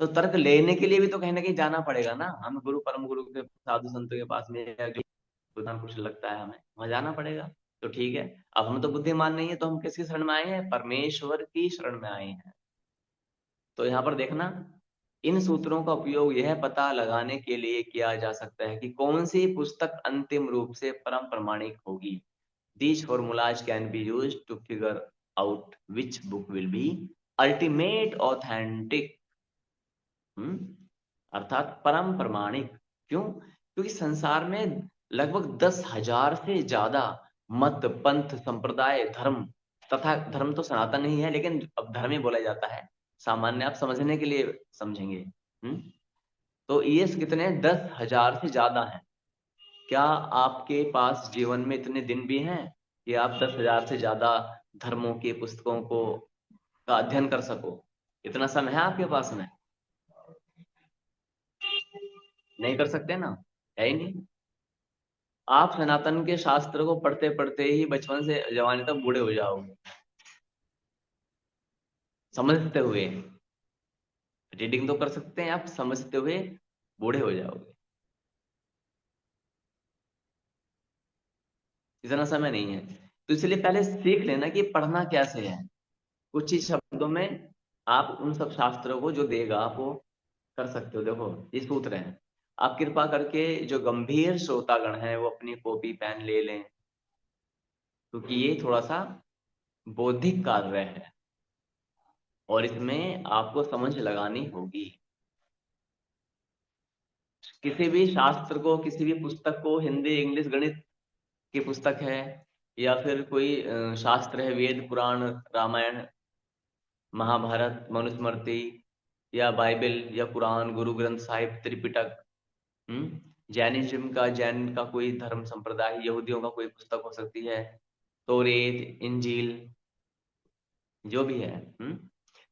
तो तर्क लेने के लिए भी तो कहीं ना कहीं जाना पड़ेगा ना, हमें गुरु परम गुरु के, साधु संतों के पास में, या जो विद्वान कुछ लगता है, हमें वहां जाना पड़ेगा। तो ठीक है, अब हम तो बुद्धिमान नहीं है, तो हम किसकी शरण में आए हैं? परमेश्वर की शरण में आए हैं। तो यहाँ पर देखना, इन सूत्रों का उपयोग यह पता लगाने के लिए किया जा सकता है कि कौन सी पुस्तक अंतिम रूप से परम प्रमाणिक होगी। These formulas can be used to figure out which book will be ultimate authentic। अर्थात परम प्रमाणिक। क्यों? क्योंकि संसार में लगभग 10,000 से ज्यादा मत, पंथ, संप्रदाय, धर्म, तथा धर्म तो सनातन ही है, लेकिन अब धर्म ही बोला जाता है, सामान्य आप समझने के लिए समझेंगे। तो ये कितने? 10,000 से ज्यादा है। क्या आपके पास जीवन में इतने दिन भी हैं कि आप 10,000 से ज्यादा धर्मों की पुस्तकों को का अध्ययन कर सको? इतना समय है आपके पास में? नहीं कर सकते ना, है ही नहीं। आप सनातन के शास्त्र को पढ़ते पढ़ते ही बचपन से जवानी तक बूढ़े हो जाओगे, समझते हुए। रीडिंग तो कर सकते हैं आप, समझते हुए बूढ़े हो जाओगे। इतना समय नहीं है। तो इसलिए पहले सीख लेना कि पढ़ना कैसे है। कुछ ही शब्दों में आप उन सब शास्त्रों को जो देगा आप वो कर सकते हो। देखो ये सूत्र है। आप कृपा करके जो गंभीर श्रोतागण हैं वो अपनी कॉपी पेन ले लें, क्योंकि ये थोड़ा सा बौद्धिक कार्य है और इसमें आपको समझ लगानी होगी। किसी भी शास्त्र को, किसी भी पुस्तक को, हिंदी इंग्लिश गणित की पुस्तक है या फिर कोई शास्त्र है, वेद पुराण रामायण महाभारत मनुस्मृति या बाइबल या कुरान गुरु ग्रंथ साहिब त्रिपिटक, जैनिज्म का, जैन का कोई धर्म संप्रदाय, यहूदियों का कोई पुस्तक हो सकती है, तौरेत इंजील, जो भी है।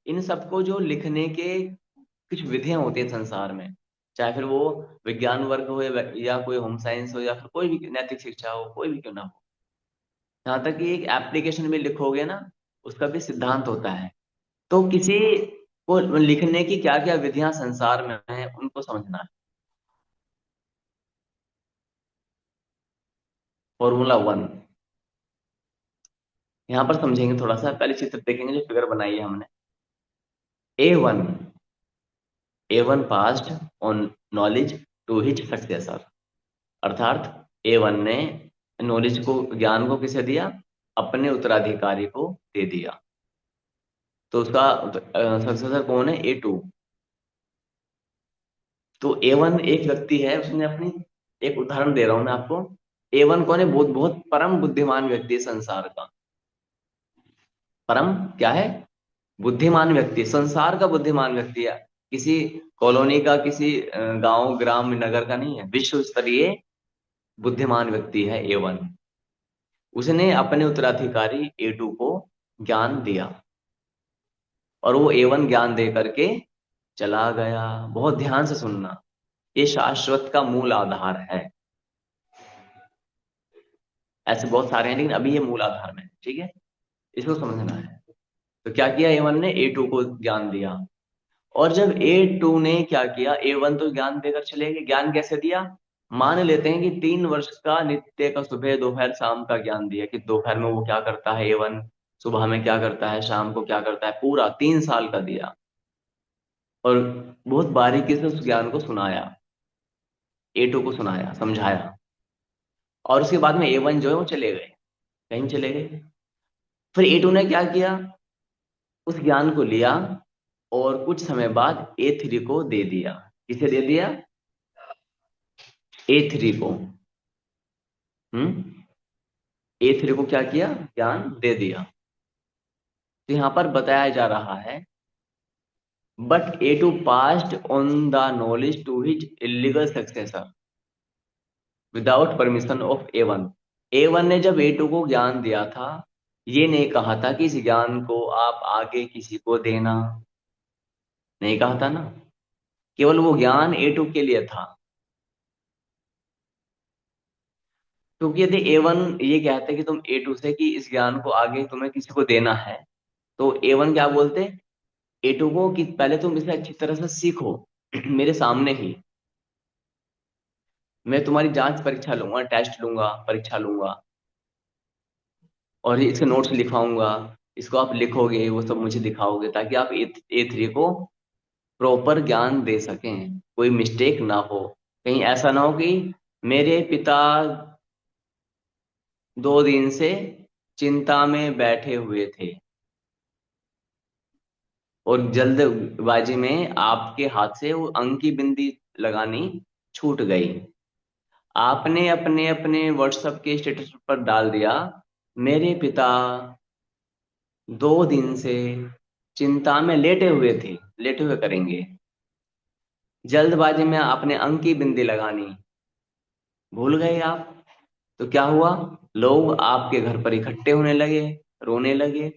इन सबको जो लिखने के कुछ विधियां होती है संसार में, चाहे फिर वो विज्ञान वर्ग हो या कोई होम साइंस हो या फिर कोई भी नैतिक शिक्षा हो, कोई भी क्यों ना हो, यहाँ तक कि एक एप्लीकेशन में लिखोगे ना, उसका भी सिद्धांत होता है। तो किसी को लिखने की क्या क्या विधियां संसार में हैं उनको समझना है। फॉर्मूला वन यहाँ पर समझेंगे थोड़ा सा, पहले चित्र देखेंगे जो फिगर बनाई है हमने। A1, A1 passed on knowledge to his successor, अर्थात A1 ने नॉलेज को, ज्ञान को किसे दिया, अपने उत्तराधिकारी को दे दिया। तो उसका सक्सेसर कौन है, A2। तो A1 एक व्यक्ति है, उसने अपनी, एक उदाहरण दे रहा हूं मैं आपको। A1 कौन है, बहुत बहुत परम बुद्धिमान व्यक्ति है संसार का। परम क्या है, बुद्धिमान व्यक्ति, संसार का बुद्धिमान व्यक्ति है। किसी कॉलोनी का, किसी गांव ग्राम नगर का नहीं है, विश्व स्तरीय बुद्धिमान व्यक्ति है A1। उसने अपने उत्तराधिकारी A2 को ज्ञान दिया और वो A1 ज्ञान दे करके चला गया। बहुत ध्यान से सुनना, ये शाश्वत का मूल आधार है। ऐसे बहुत सारे हैं लेकिन अभी ये मूल आधार में है, ठीक है, इसको समझना है। तो क्या किया, A1 ने A2 को ज्ञान दिया। और जब A2 ने क्या किया, A1 तो ज्ञान देकर चले गए। ज्ञान कैसे दिया, मान लेते हैं कि 3 वर्ष का नित्य का सुबह दोपहर शाम का ज्ञान दिया, कि दोपहर में वो क्या करता है A1, सुबह में क्या करता है, शाम को क्या करता है, पूरा 3 साल का दिया। और बहुत बारीकी से उस ज्ञान को सुनाया, A2 को सुनाया समझाया। और उसके बाद में A1 जो है वो चले गए, कहीं चले गए। फिर A2 ने क्या किया, उस ज्ञान को लिया और कुछ समय बाद A3 को दे दिया। किसे दे दिया, A3 को। हम्म A3 को क्या किया, ज्ञान दे दिया। तो यहां पर बताया जा रहा है, but A2 passed on the knowledge to his illegal successor without permission of A1। A1 ने जब A2 को ज्ञान दिया था, ये नहीं कहा था कि इस ज्ञान को आप आगे किसी को देना, नहीं कहा था ना, केवल वो ज्ञान A2 के लिए था। क्योंकि यदि A1 ये कहते कि तुम A2 से कि इस ज्ञान को आगे तुम्हें किसी को देना है, तो A1 क्या बोलते, A2 को कि पहले तुम इसे अच्छी तरह से सीखो मेरे सामने ही। मैं तुम्हारी जांच परीक्षा लूंगा, टेस्ट लूंगा, परीक्षा लूंगा और इसके नोट्स लिखाऊंगा। इसको आप लिखोगे, वो सब मुझे दिखाओगे, ताकि आप A3 को प्रॉपर ज्ञान दे सकें, कोई मिस्टेक ना हो। कहीं ऐसा ना हो कि मेरे पिता 2 दिन से चिंता में बैठे हुए थे और जल्दबाजी में आपके हाथ से वो अंक की बिंदी लगानी छूट गई। आपने अपने अपने व्हाट्सएप के स्टेटस पर डाल दिया, मेरे पिता 2 दिन से चिंता में लेटे हुए थे, लेटे हुए करेंगे। जल्दबाजी में आपने अंक की बिंदी लगानी भूल गए आप। तो क्या हुआ, लोग आपके घर पर इकट्ठे होने लगे, रोने लगे।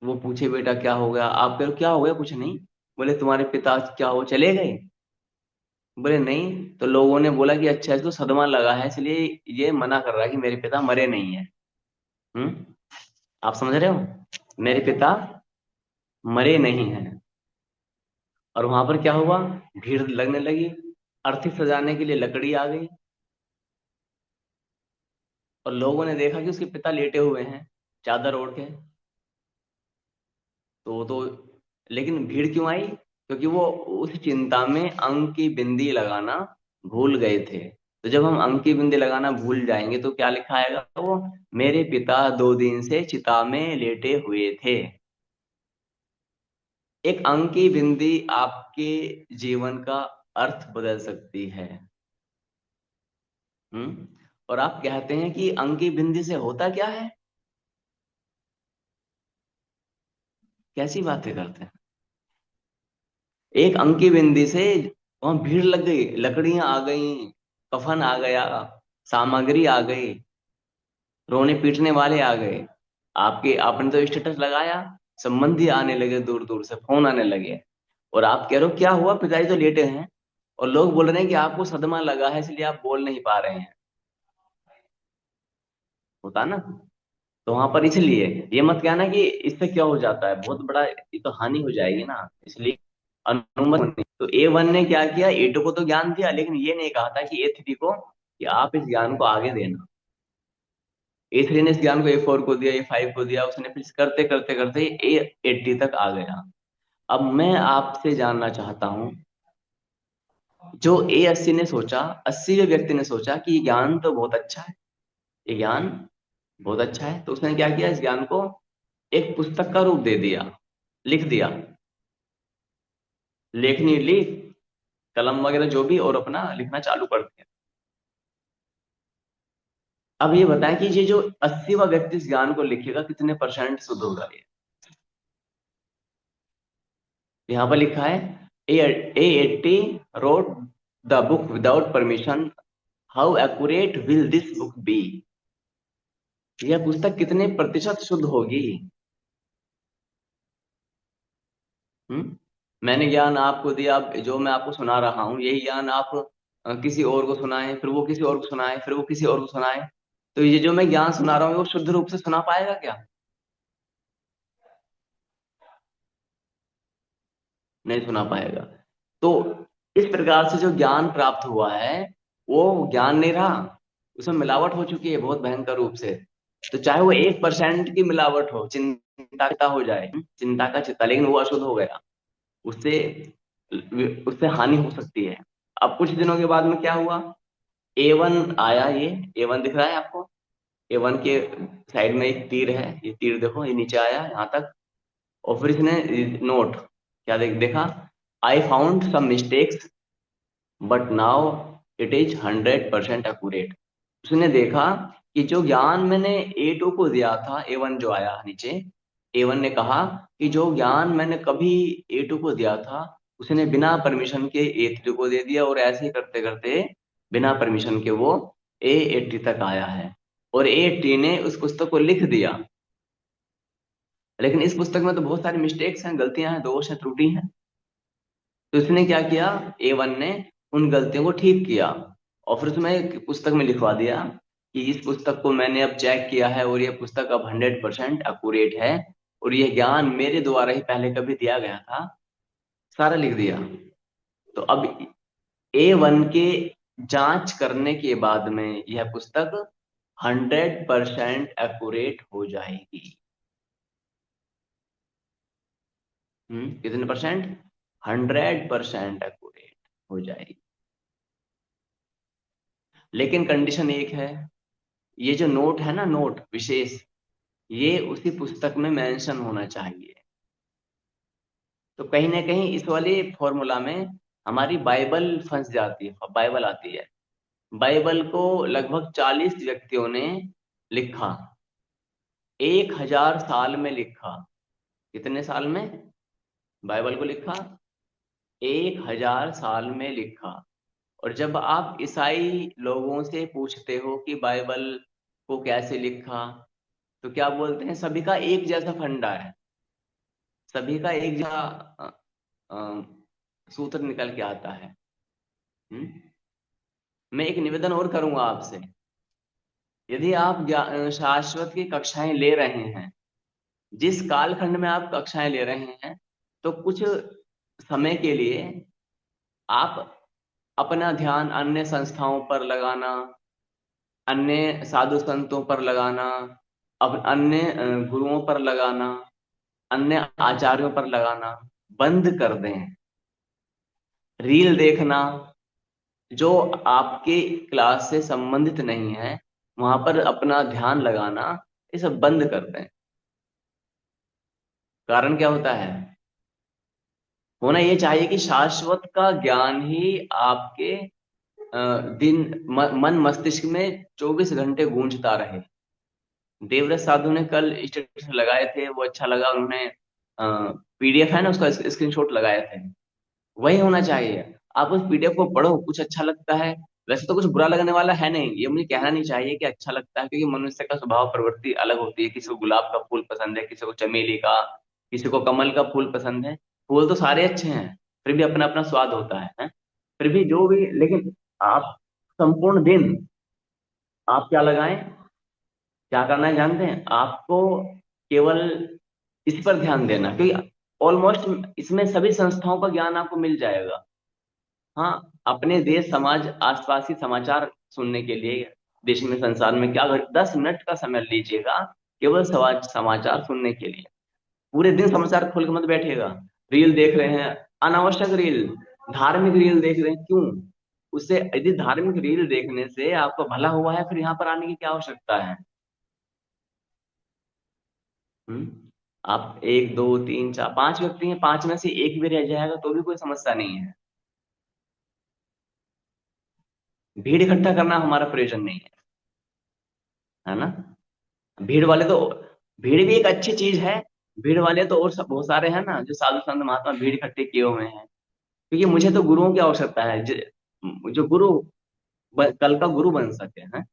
वो पूछे बेटा क्या हो गया, आप कहो क्या हो गया, कुछ नहीं। बोले तुम्हारे पिता क्या हो, चले गए। बोले नहीं। तो लोगों ने बोला कि अच्छा इसको सदमा लगा है इसलिए ये मना कर रहा है कि मेरे पिता मरे नहीं है। हम्म। आप समझ रहे हो, मेरे पिता मरे नहीं हैं। और वहां पर क्या हुआ, भीड़ लगने लगी, अर्थी सजाने के लिए लकड़ी आ गई, और लोगों ने देखा कि उसके पिता लेटे हुए हैं चादर ओढ़ के। तो लेकिन भीड़ क्यों आई, क्योंकि वो उस चिंता में अंक की बिंदी लगाना भूल गए थे। तो जब हम अंक की बिंदी लगाना भूल जाएंगे तो क्या लिखा आएगा, वो मेरे पिता 2 दिन से चिता में लेटे हुए थे। एक अंक की बिंदी आपके जीवन का अर्थ बदल सकती है। हम्म। और आप कहते हैं कि अंक की बिंदी से होता क्या है, कैसी बातें करते हैं। एक अंक की बिंदी से वहां भीड़ लग गई, लकड़ियां आ गई, कफन आ गया, सामग्री आ गई, रोने पीटने वाले आ गए। आपके आपने तो स्टेटस लगाया, संबंधी आने लगे, दूर दूर से फोन आने लगे। और आप कह रहे हो क्या हुआ, पिताजी तो लेटे हैं, और लोग बोल रहे हैं कि आपको सदमा लगा है इसलिए आप बोल नहीं पा रहे हैं। होता ना। तो वहां पर इसलिए ये मत कहना कि इससे क्या हो जाता है, बहुत बड़ा ये तो हानि हो जाएगी ना, इसलिए अनुमति नहीं। तो A1 ने क्या किया, A2 को तो ज्ञान दिया, लेकिन ये नहीं कहा था कि A3 को कि आप इस ज्ञान को आगे देना। A3 ने इस ज्ञान को A4 को दिया, A5 को दिया, उसने फिर करते करते करते A80 तक आ गया। अब मैं आपसे जानना चाहता हूं, जो A80 ने सोचा, 80वें व्यक्ति ने सोचा कि ये ज्ञान तो बहुत अच्छा है, ये ज्ञान बहुत अच्छा है, तो उसने क्या किया, इस ज्ञान को एक पुस्तक का रूप दे दिया, लिख दिया, लेखनी ली, कलम वगैरह जो भी, और अपना लिखना चालू कर दिया। अब ये बताएं कि ये जो 80वां व्यक्ति इस ज्ञान को लिखेगा कितने परसेंट शुद्ध होगा ये। यहाँ पर लिखा है, A80 wrote the book without permission, how accurate will this book be। यह पुस्तक कितने प्रतिशत शुद्ध होगी। हम्म। मैंने ज्ञान आपको दिया, अब जो मैं आपको सुना रहा हूँ यही ज्ञान आप किसी और को सुनाए, फिर वो किसी और को सुनाए, फिर वो किसी और को सुनाए। तो ये जो मैं ज्ञान सुना रहा हूँ वो शुद्ध रूप से सुना पाएगा क्या, नहीं सुना पाएगा। तो इस प्रकार से जो ज्ञान प्राप्त हुआ है वो ज्ञान नहीं रहा, उसमें मिलावट हो चुकी है बहुत भयंकर रूप से। तो चाहे वो 1% की मिलावट हो, चिंता का हो जाए, चिंता का चित्ता, लेकिन वो अशुद्ध हो गया, उससे उससे हानि हो सकती है। अब कुछ दिनों के बाद में क्या हुआ, A1 आया, ये A1 दिख रहा है आपको, A1 के साइड में एक तीर है, ये तीर देखो, ये नीचे आया यहाँ तक। और फिर इसने नोट क्या देखा, I found some mistakes but now it is 100% accurate. उसने देखा कि जो ज्ञान मैंने A2 को दिया था, A1 जो आया नीचे, A1 ने कहा कि जो ज्ञान मैंने कभी A2 को दिया था उसने बिना परमिशन के A3 को दे दिया, और ऐसे ही करते करते बिना परमिशन के वो A80 तक आया है। और A80 ने उस पुस्तक को लिख दिया, लेकिन इस पुस्तक में तो बहुत सारी मिस्टेक्स हैं, गलतियां हैं, दोष हैं, त्रुटि हैं। तो इसने क्या किया, A1 ने उन गलतियों को ठीक किया, और फिर उसमें एक पुस्तक में लिखवा दिया कि इस पुस्तक को मैंने अब चेक किया है और यह पुस्तक अब 100% अक्यूरेट है, और यह ज्ञान मेरे द्वारा ही पहले कभी दिया गया था, सारा लिख दिया। तो अब A1 के जांच करने के बाद में यह पुस्तक 100% एक्यूरेट हो जाएगी। कितने परसेंट, 100% एक्यूरेट हो जाएगी। लेकिन कंडीशन एक है, ये जो नोट है ना, नोट विशेष, ये उसी पुस्तक में मेंशन होना चाहिए। तो कहीं ना कहीं इस वाले फॉर्मूला में हमारी बाइबल फंस जाती है, बाइबल आती है। बाइबल को लगभग 40 व्यक्तियों ने लिखा, 1000 साल में लिखा। कितने साल में बाइबल को लिखा, 1000 साल में लिखा। और जब आप ईसाई लोगों से पूछते हो कि बाइबल को कैसे लिखा, तो क्या बोलते हैं, सभी का एक जैसा फंडा है, सभी का एक जैसा अ, सूत्र निकल के आता है। हम्म? मैं एक निवेदन और करूंगा आपसे। यदि आप शाश्वत की कक्षाएं ले रहे हैं, जिस कालखंड में आप कक्षाएं ले रहे हैं, तो कुछ समय के लिए आप अपना ध्यान अन्य संस्थाओं पर लगाना, अन्य साधु संतों पर लगाना, अब अन्य गुरुओं पर लगाना, अन्य आचार्यों पर लगाना बंद कर दें। रील देखना जो आपके क्लास से संबंधित नहीं है, वहां पर अपना ध्यान लगाना, ये सब बंद कर दें। कारण क्या होता है? होना ये चाहिए कि शाश्वत का ज्ञान ही आपके मन मस्तिष्क में 24 घंटे गूंजता रहे। देवव्रत साधु ने कल स्टेटस लगाए थे, वो अच्छा लगा। उन्होंने पीडीएफ है ना, उसका स्क्रीनशॉट लगाए थे। वही होना चाहिए। आप उस पीडीएफ को पढ़ो, कुछ अच्छा लगता है। वैसे तो कुछ बुरा लगने वाला है नहीं, ये मुझे कहना नहीं चाहिए कि अच्छा लगता है, क्योंकि मनुष्य का स्वभाव प्रवृत्ति अलग होती है। किसी को गुलाब का फूल पसंद है, किसी को चमेली का, किसी को कमल का फूल पसंद है। फूल तो सारे अच्छे हैं, फिर भी अपना अपना स्वाद होता है? फिर भी जो भी, लेकिन आप संपूर्ण दिन आप क्या लगाएं, क्या करना है जानते हैं आपको? केवल इस पर ध्यान देना, क्योंकि ऑलमोस्ट इसमें सभी संस्थाओं का ज्ञान आपको मिल जाएगा। हाँ, अपने देश समाज आसपास की समाचार सुनने के लिए, देश में संसार में क्या 10 मिनट का समय लीजिएगा केवल समाचार सुनने के लिए। पूरे दिन समाचार खोल के मत बैठिएगा। रील देख रहे हैं, अनावश्यक रील, धार्मिक रील देख रहे हैं, क्यों? उससे यदि धार्मिक रील देखने से आपको भला हुआ है, फिर यहाँ पर आने की क्या आवश्यकता है? हम्म? आप एक दो तीन चार पांच व्यक्ति हैं, पांच में से एक भी रह जाएगा तो भी कोई समस्या नहीं है। भीड़ इकट्ठा करना हमारा प्रयोजन नहीं है ना? भीड़ वाले तो, भीड़ भी एक अच्छी चीज है। भीड़ वाले तो और सब बहुत सारे हैं ना, जो साधु संत महात्मा भीड़ इकट्ठे किए हुए हैं। क्योंकि मुझे तो गुरुओं की आवश्यकता है, जो गुरु कल का गुरु बन सके हैं।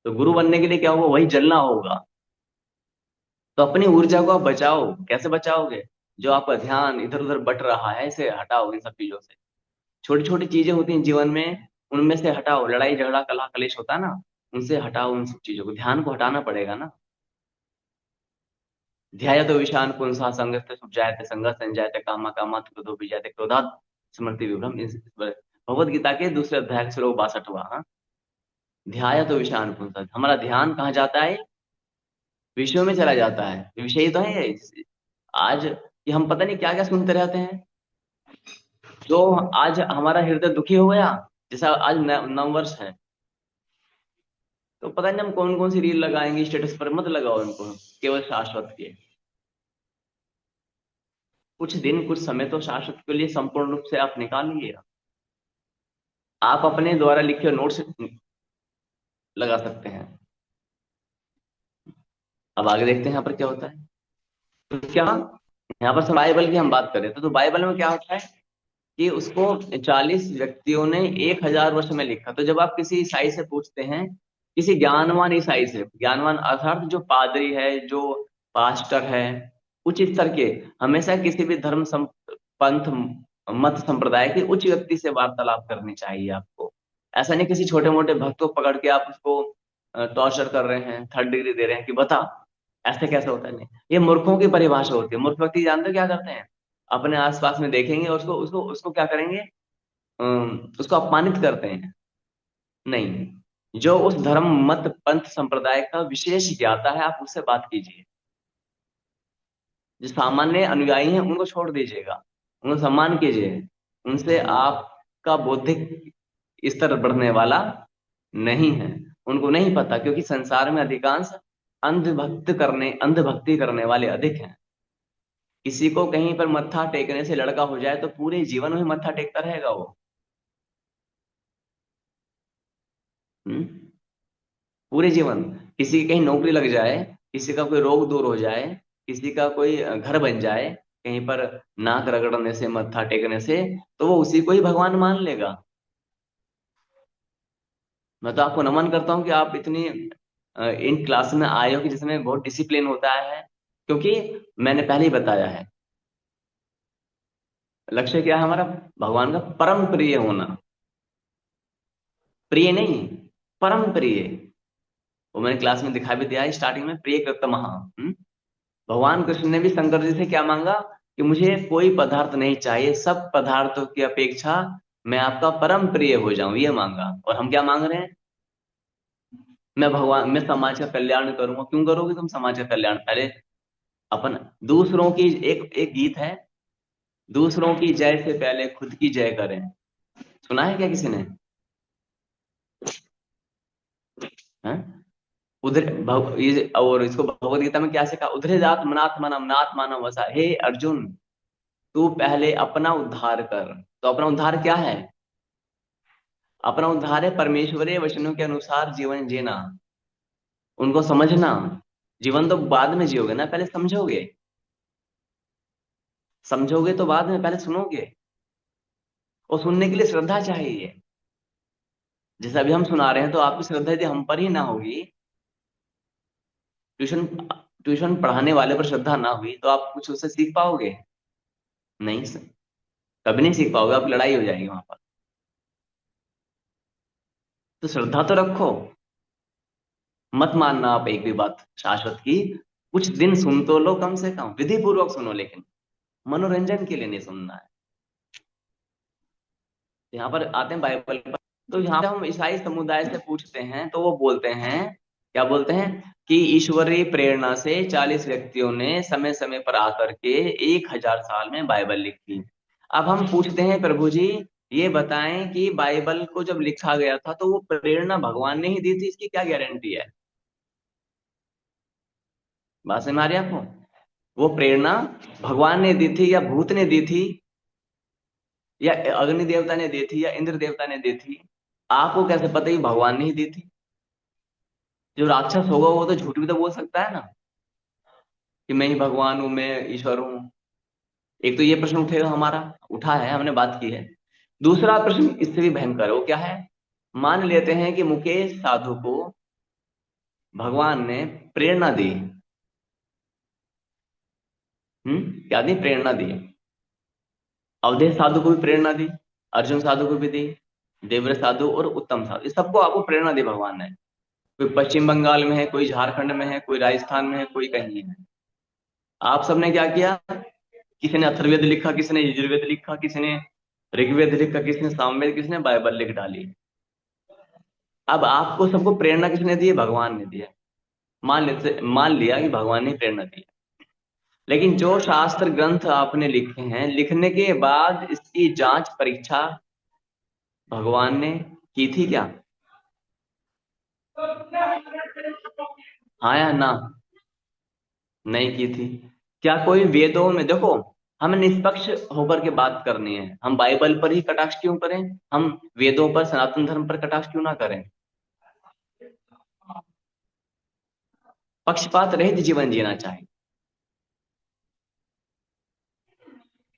तो गुरु बनने के लिए क्या होगा? वही जलना होगा। तो अपनी ऊर्जा को आप बचाओ। कैसे बचाओगे? जो आपका ध्यान इधर उधर बट रहा है, इसे हटाओ। इन सब चीजों से, छोटी छोटी चीजें होती हैं जीवन में, उनमें से हटाओ। लड़ाई झगड़ा कलह कलेश होता है ना, उनसे हटाओ। उन सब चीजों को, ध्यान को हटाना पड़ेगा ना। ध्यायतो विषान् पुंसः संगस्ते सुखजायते संगः संजायते कामा कामात् क्रोधो बीजायते क्रोधात् स्मृति विभ्रम। भगवत गीता के दूसरे अध्याय का श्लोक 62। हाँ, ध्यायतो विषान् पुंसः, हमारा ध्यान कहाँ जाता है? विषयों में चला जाता है। विषय तो है ये। आज ये हम पता नहीं क्या क्या सुनते रहते हैं। जो आज हमारा हृदय दुखी हो गया, जैसा आज नववर्ष है, तो पता नहीं हम कौन कौन सी रील लगाएंगे स्टेटस पर। मत लगाओ इनको, केवल शाश्वत के कुछ दिन कुछ समय तो शाश्वत के लिए संपूर्ण रूप से आप निकालिए। आप अपने द्वारा लिखे नोट्स लगा सकते हैं। अब आगे देखते हैं यहाँ पर क्या होता है। तो क्या, यहाँ पर सब बाइबल की हम बात करें तो बाइबल में क्या होता है कि उसको 40 व्यक्तियों ने 1000 वर्ष में लिखा। तो जब आप किसी ईसाई से पूछते हैं, किसी ज्ञानवान ईसाई से, ज्ञानवान अर्थात जो पादरी है, जो पास्टर है, उच्च स्तर के, हमेशा किसी भी पंथ मत संप्रदाय के उच्च व्यक्ति से वार्तालाप करनी चाहिए आपको। ऐसा नहीं किसी छोटे मोटे भक्त को पकड़ के आप उसको टॉर्चर कर रहे हैं, थर्ड डिग्री दे रहे हैं कि बता ऐसे कैसे होता है। नहीं, ये मूर्खों की परिभाषा होती है। मूर्ख व्यक्ति जानते हो क्या करते हैं? अपने आसपास में देखेंगे और उसको उसको उसको क्या करेंगे? उसको अपमानित करते हैं। नहीं, जो उस धर्म मत पंथ संप्रदाय का विशेष ज्ञाता है, आप उससे बात कीजिए। जो सामान्य अनुयायी हैं उनको छोड़ दीजिएगा, उनको सम्मान कीजिए। उनसे आपका बौद्धिक स्तर बढ़ने वाला नहीं है। उनको नहीं पता, क्योंकि संसार में अधिकांश अंधभक्ति करने वाले अधिक हैं। किसी को कहीं पर मत्था टेकने से लड़का हो जाए तो पूरे जीवन में मत्था टेकता रहेगा वो। हम्म? पूरे जीवन। किसी की कहीं नौकरी लग जाए, किसी का कोई रोग दूर हो जाए, किसी का कोई घर बन जाए, कहीं पर नाक रगड़ने से, मत्था टेकने से, तो वो उसी को ही भगवान मान लेगा। मैं तो आपको नमन करता हूँ कि आप इतनी इन क्लास में आए हो कि जिसमें बहुत डिसिप्लिन होता है। क्योंकि मैंने पहले ही बताया है, लक्ष्य क्या है हमारा? भगवान का परम प्रिय होना। प्रिय नहीं, परम प्रिय। वो मैंने क्लास में दिखा भी दिया है स्टार्टिंग में, प्रिय कृतमः। भगवान कृष्ण ने भी शंकर जी से क्या मांगा कि मुझे कोई पदार्थ नहीं चाहिए, सब पदार्थों की अपेक्षा मैं आपका परम प्रिय हो जाऊं, ये मांगा। और हम क्या मांग रहे हैं? मैं समाज का कल्याण करूंगा। क्यों करोगे तुम समाज का कल्याण? पहले अपन दूसरों की, एक एक गीत है, दूसरों की जय से पहले खुद की जय करें। सुना है क्या किसी ने? हैं? उधर और इसको भगवत गीता में क्या सिखा? उधरे जात मनात मनम नाथ मानव वसा। हे अर्जुन, तू पहले अपना उद्धार कर। तो अपना उद्धार क्या है? अपना उद्धार है परमेश्वरीय वचनों के अनुसार जीवन जीना, उनको समझना। जीवन तो बाद में जियोगे ना, पहले समझोगे। समझोगे तो बाद में, पहले सुनोगे। और सुनने के लिए श्रद्धा चाहिए। जैसे अभी हम सुना रहे हैं, तो आपकी श्रद्धा यदि हम पर ही ना होगी, ट्यूशन ट्यूशन पढ़ाने वाले पर श्रद्धा ना हुई, तो आप कुछ उससे सीख पाओगे? नहीं कभी नहीं सीख पाओगे, आपकी लड़ाई हो जाएगी वहां पर। तो श्रद्धा तो रखो। मत मानना आप एक भी बात शाश्वत की। कुछ दिन सुन तो लो, कम से कम विधि पूर्वक सुनो, लेकिन मनोरंजन के लिए नहीं सुनना है। यहाँ पर आते हैं बाइबल पर। तो यहाँ पे हम ईसाई समुदाय से पूछते हैं, तो वो बोलते हैं, क्या बोलते हैं? कि ईश्वरीय प्रेरणा से 40 व्यक्तियों ने समय समय पर आकर के 1000 साल में बाइबल लिखी। अब हम पूछते हैं, प्रभु जी ये बताएं कि बाइबल को जब लिखा गया था, तो वो प्रेरणा भगवान ने ही दी थी, इसकी क्या गारंटी है? बात समझ में आ रही है आपको? वो प्रेरणा भगवान ने दी थी, या भूत ने दी थी, या अग्नि देवता ने दी थी, या इंद्र देवता ने दी थी? आपको कैसे पता कि भगवान ने ही दी थी? जो राक्षस होगा वो तो झूठ भी तो बोल सकता है ना, कि मैं ही भगवान हूं, मैं ईश्वर हूं। एक तो ये प्रश्न उठेगा हमारा, उठा है, हमने बात की है। दूसरा प्रश्न इससे भी भयंकर है, वो क्या है? मान लेते हैं कि मुकेश साधु को भगवान ने प्रेरणा दी। क्या दी? प्रेरणा दी। अवधेश साधु को भी प्रेरणा दी, अर्जुन साधु को भी दी, देवव्रत साधु और उत्तम साधु, इस सबको आपको प्रेरणा दी भगवान ने। कोई पश्चिम बंगाल में है, कोई झारखंड में है, कोई राजस्थान में है, कोई कहीं है। आप सबने क्या किया? किसी ने अथर्ववेद लिखा, किसी ने यजुर्वेद लिखा, किसी ने ऋग्वेद लिखा, किसी ने सामवेद, किसी ने बाइबल लिख डाली। अब आपको सबको प्रेरणा किसने दी है? भगवान ने दी है। मान लिया कि भगवान ने प्रेरणा दी है। लेकिन जो शास्त्र ग्रंथ आपने लिखे हैं, लिखने के बाद इसकी जांच परीक्षा भगवान ने की थी क्या? हाँ या ना? नहीं की थी। क्या कोई वेदों में देखो, हमें निष्पक्ष होकर के बात करनी है। हम बाइबल पर ही कटाक्ष क्यों करें? हम वेदों पर, सनातन धर्म पर कटाक्ष क्यों ना करें? पक्षपात रहित जीवन जीना चाहिए।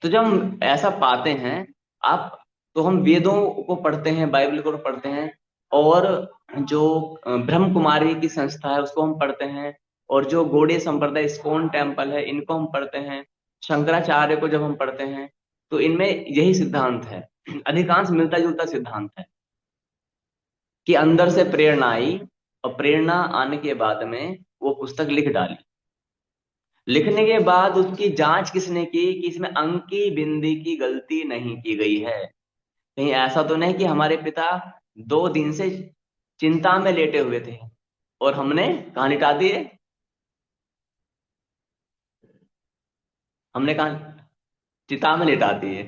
तो जब हम ऐसा पाते हैं, आप, तो हम वेदों को पढ़ते हैं, बाइबल को पढ़ते हैं, और जो ब्रह्म कुमारी की संस्था है उसको हम पढ़ते हैं, और जो गौड़ीय संप्रदाय इस्कॉन टेम्पल है इनको हम पढ़ते हैं, शंकराचार्य को जब हम पढ़ते हैं, तो इनमें यही सिद्धांत है, अधिकांश मिलता जुलता सिद्धांत है, कि अंदर से प्रेरणा आई, और प्रेरणा आने के बाद में वो पुस्तक लिख डाली। लिखने के बाद उसकी जांच किसने की कि इसमें अंकी बिंदी की गलती नहीं की गई है? कहीं ऐसा तो नहीं कि हमारे पिता 2 दिन से चिंता में लेटे हुए थे और हमने कहानी लिटा दिए? हमने कहा चिता में लिटा दिए।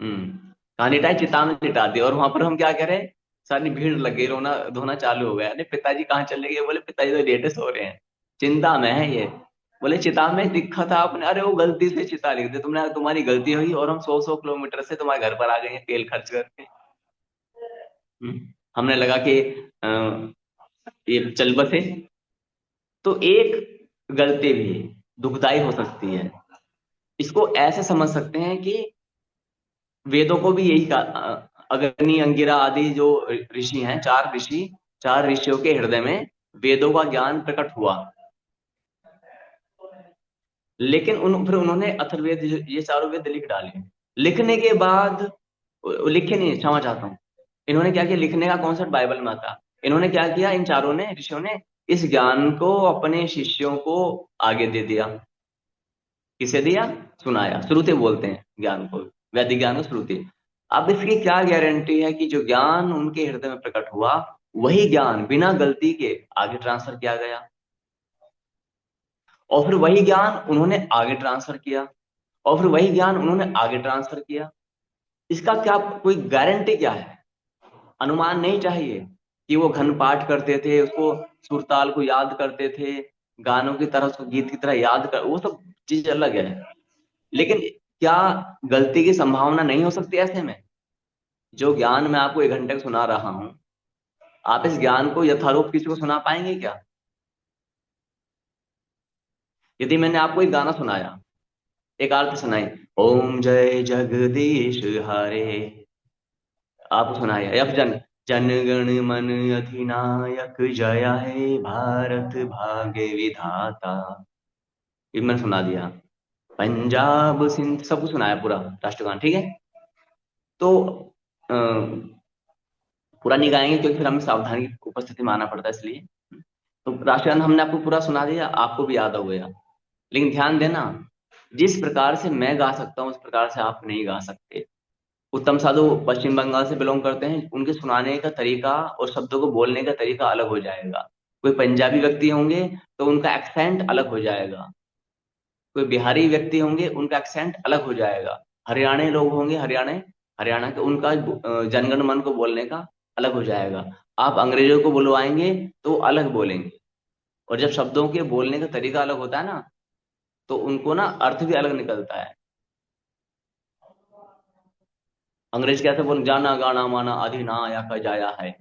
कहानी लिटाई, चिता में लिटा दी, और वहां पर हम क्या करें? सारी भीड़ लग गई, रोना धोना चालू हो गया। अरे पिताजी कहाँ चले गए? बोले पिताजी तो लेटे सो रहे हैं, चिंता में है ये। बोले चिता में लिखा था आपने? अरे वो गलती से चिता लिख दी तुमने, तुम्हारी गलती हुई, और हम 100 100 किलोमीटर से तुम्हारे घर पर आ गए हैं तेल खर्च करके। हमने लगा कि ये चल बसे। तो एक गलती भी दुखदाई हो सकती है। इसको ऐसे समझ सकते हैं कि वेदों को भी यही अग्नि अंगिरा आदि जो ऋषि हैं, 4 ऋषि, 4 ऋषियों के हृदय में वेदों का ज्ञान प्रकट हुआ। लेकिन फिर उन्होंने अथर्ववेद ये चारों वेद लिख डाले। लिखने के बाद लिखे नहीं, क्षमा चाहता हूँ, इन्होंने क्या किया, लिखने का कॉन्सेप्ट बाइबल में आता। इन्होंने क्या किया, इन चारों ने, ऋषियों ने, इस ज्ञान को अपने शिष्यों को आगे दे दिया। किसे दिया? सुनाया। श्रुति बोलते हैं ज्ञान को, वैदिक ज्ञान को श्रुति। अब इसकी क्या गारंटी है कि जो ज्ञान उनके हृदय में प्रकट हुआ, वही ज्ञान बिना गलती के आगे ट्रांसफर किया गया, और फिर वही ज्ञान उन्होंने आगे ट्रांसफर किया, और फिर वही ज्ञान उन्होंने आगे ट्रांसफर किया। इसका क्या कोई गारंटी क्या है? अनुमान नहीं चाहिए कि वो घन पाठ करते थे, उसको सुरताल को याद करते थे, गानों की तरह, उसको गीत की तरह याद कर, वो सब चीज अलग है। लेकिन क्या गलती की संभावना नहीं हो सकती ऐसे में? जो ज्ञान मैं आपको 1 घंटे का सुना रहा हूं, आप इस ज्ञान को यथारूप किसी को सुना पाएंगे क्या? यदि मैंने आपको एक गाना सुनाया, एक आरती सुनाई, ओम जय जगदीश हरे, आपको सुनाया, या फिर जन गण मन अधिनायक जय हे भारत भाग्य विधाता, ये मैंने सुना दिया। पंजाब सिंध सब कुछ सुनाया, पूरा राष्ट्रगान, ठीक है। तो अ, पूरा नहीं गाएंगे क्योंकि फिर हमें सावधानी की उपस्थिति में आना पड़ता है, इसलिए। तो राष्ट्रगान हमने आपको पूरा सुना दिया, आपको भी याद हो गया। लेकिन ध्यान देना, जिस प्रकार से मैं गा सकता हूँ उस प्रकार से आप नहीं गा सकते। उत्तम साधु पश्चिम बंगाल से बिलोंग करते हैं, उनके सुनाने का तरीका और शब्दों को बोलने का तरीका अलग हो जाएगा। कोई पंजाबी व्यक्ति होंगे तो उनका एक्सेंट अलग हो जाएगा, कोई बिहारी व्यक्ति होंगे उनका एक्सेंट अलग हो जाएगा, हरियाणा लोग होंगे, हरियाणा के, उनका जनगण मन को बोलने का अलग हो जाएगा। आप अंग्रेजों को बुलवाएंगे तो वो अलग बोलेंगे। और जब शब्दों के बोलने का तरीका अलग होता है ना, तो उनको ना अर्थ भी अलग निकलता है। अंग्रेज कैसे बोल, जाना गाना माना अधिनायक जाया है,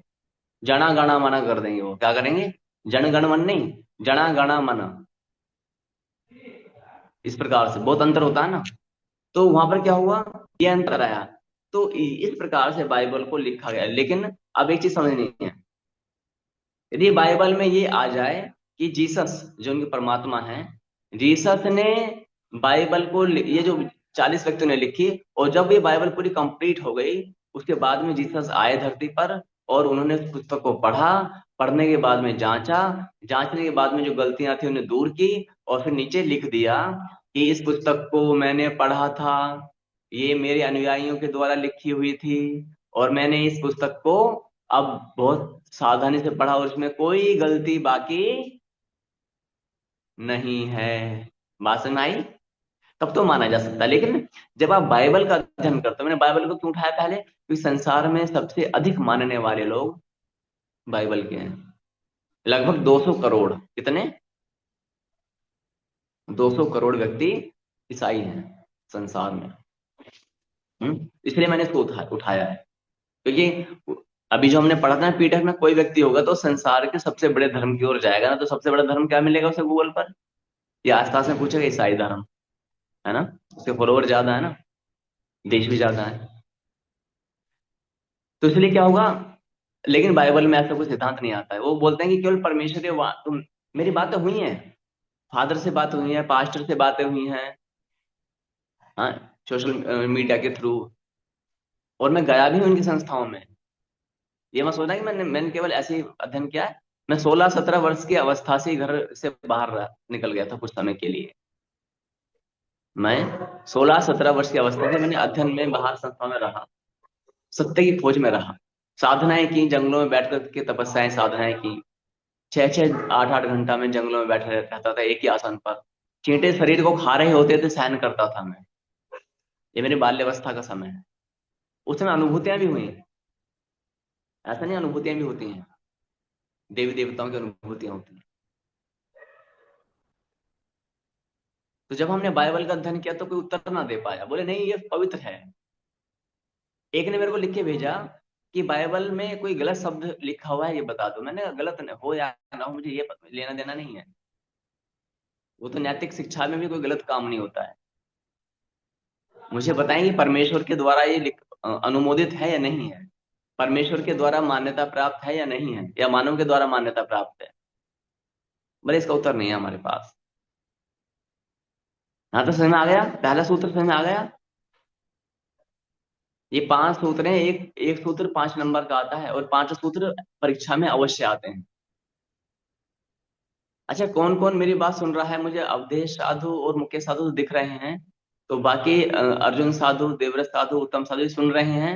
जना गणा मना कर देंगे, वो क्या करेंगे, जन गण मन नहीं, जना गणा मना। इस प्रकार से बहुत अंतर होता है ना। तो वहां पर क्या हुआ, ये अंतर आया। तो इस प्रकार से बाइबल को लिखा गया। लेकिन अब एक चीज समझनी है, यदि बाइबल में ये आ जाए कि जीसस जो उनके परमात्मा हैं, जीसस ने बाइबल को ये जो 40 व्यक्तियों ने लिखी, और जब ये बाइबल पूरी कंप्लीट हो गई, उसके बाद में जीसस आए धरती पर, और उन्होंने उस पुस्तक को पढ़ा, पढ़ने के बाद में जांचा, जांचने के बाद में जो गलतियां थी उन्हें दूर की, और फिर नीचे लिख दिया कि इस पुस्तक को मैंने पढ़ा था, ये मेरे अनुयायियों के द्वारा लिखी हुई थी, और मैंने इस पुस्तक को अब बहुत सावधानी से पढ़ा और उसमें कोई गलती बाकी नहीं है। बात समझ में आई? तब तो माना जा सकता है। लेकिन जब आप बाइबल का अध्ययन करते हो, मैंने बाइबल को क्यों उठाया पहले, क्योंकि संसार में सबसे अधिक मानने वाले लोग बाइबल के हैं। लगभग 200 करोड़, कितने, 200 करोड़ व्यक्ति ईसाई हैं संसार में। इसलिए मैंने इसको उठाया है। क्योंकि अभी जो हमने पढ़ा था ना, पीटक में कोई व्यक्ति होगा तो संसार के सबसे बड़े धर्म की ओर जाएगा ना, तो सबसे बड़ा धर्म क्या मिलेगा उसे गूगल पर, या आसपास में पूछेगा, ईसाई धर्म, है ना, उसके फॉलोअर ज्यादा है ना, देश भी ज्यादा है। तो इसलिए क्या होगा, लेकिन बाइबल में ऐसा कोई सिद्धांत नहीं आता है। वो बोलते हैं कि केवल परमेश्वर के तुम, मेरी बातें हुई हैं, फादर से बात हुई है, पास्टर से बातें हुई हैं, हाँ, सोशल मीडिया के थ्रू, और मैं गया भी हूँ उनकी संस्थाओं में। ये मत सोचना कि मैंने केवल ऐसे ही अध्ययन किया है। मैं 16-17 वर्ष की अवस्था से ही घर से बाहर निकल गया था कुछ समय के लिए। मैं 16-17 वर्ष की अवस्था से मैंने अध्ययन में बाहर संस्था में रहा, सत्य की खोज में रहा, साधनाएं की, जंगलों में बैठ कर के तपस्याएं, साधनाएं की, 6-6 8-8 घंटा में जंगलों में बैठा रहता था एक ही आसन पर। चींटे शरीर को खा रहे होते थे, सहन करता था मैं। ये मेरी बाल्यावस्था का समय है। उस समय अनुभूतियां भी हुई, ऐसा नहीं, अनुभूतियां भी होती हैं, देवी देवताओं की अनुभूतियां होती हैं। तो जब हमने बाइबल का अध्ययन किया तो कोई उत्तर ना दे पाया, बोले नहीं ये पवित्र है। एक ने मेरे को लिख के भेजा कि बाइबल में कोई गलत शब्द लिखा हुआ है, ये बता दो। मैंने कहा, गलत हो या ना हो, मुझे ये लेना देना नहीं है। वो तो नैतिक शिक्षा में भी कोई गलत काम नहीं होता है। मुझे बताएं कि परमेश्वर के द्वारा ये अनुमोदित है या नहीं है, परमेश्वर के द्वारा मान्यता प्राप्त है या नहीं है, या मानव के द्वारा मान्यता प्राप्त है। बोले इसका उत्तर नहीं है हमारे पास। हाँ तो समझ में आ गया, पहला सूत्र समझ में आ गया। ये 5 सूत्र हैं, एक एक सूत्र 5 नंबर का आता है, और 5 सूत्र परीक्षा में अवश्य आते हैं। अच्छा, कौन कौन मेरी बात सुन रहा है? मुझे अवधेश साधु और मुकेश साधु तो दिख रहे हैं। तो बाकी अर्जुन साधु, देवव्रत साधु, उत्तम साधु जी सुन रहे हैं।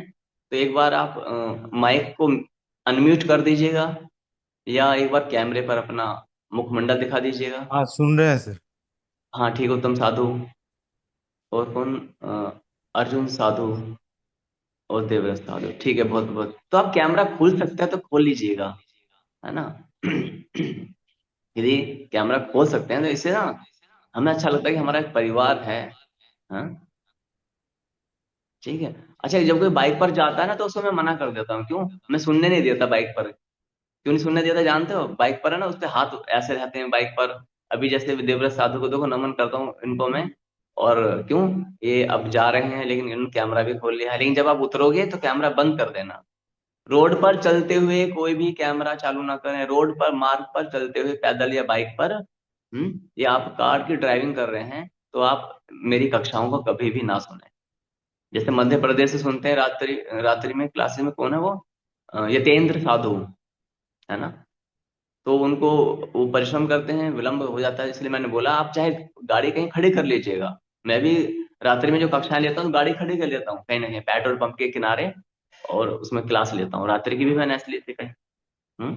तो एक बार आप माइक को अनम्यूट कर दीजिएगा, या एक बार कैमरे पर अपना मुखमंडल दिखा दीजिएगा। हाँ, सुन रहे हैं सर। हाँ ठीक है, उत्तम साधु। और कौन? अर्जुन साधु और देवव्रत साधु, ठीक है। बहुत बहुत, तो आप कैमरा खोल सकते हैं तो खोल लीजिएगा, है ना? यदि कैमरा खोल सकते हैं तो इससे ना हमें अच्छा लगता है कि हमारा एक परिवार है। हाँ ठीक है। अच्छा, जब कोई बाइक पर जाता है ना तो उसको मैं मना कर देता हूँ। क्यों? मैं सुनने नहीं देता बाइक पर। क्यों नहीं सुनने देता जानते हो? बाइक पर है ना, उसके हाथ ऐसे रहते हैं बाइक पर। अभी जैसे देवव्रत साधु को देखो, नमन करता हूँ इनको मैं। और क्यों? ये अब जा रहे हैं लेकिन इन्होंने कैमरा भी खोल लिया है, लेकिन जब आप उतरोगे तो कैमरा बंद कर देना। रोड पर चलते हुए कोई भी कैमरा चालू ना करें। रोड पर, मार्ग पर चलते हुए, पैदल या बाइक पर, या आप कार की ड्राइविंग कर रहे हैं, तो आप मेरी कक्षाओं को कभी भी ना सुने। जैसे मध्य प्रदेश से सुनते हैं रात्रि, रात्रि में क्लासेस में, कौन है वो? यतेंद्र साधु, है ना? तो उनको, वो परिश्रम करते हैं, विलंब हो जाता है, इसलिए मैंने बोला आप चाहे गाड़ी कहीं खड़ी कर लीजिएगा। मैं भी रात्रि में जो कक्षाएं लेता हूँ, गाड़ी खड़ी कर लेता हूँ कहीं ना कहीं पेट्रोल पंप के किनारे, और उसमें क्लास लेता हूँ। रात्रि की भी मैंने ऐसे ली थी कहीं।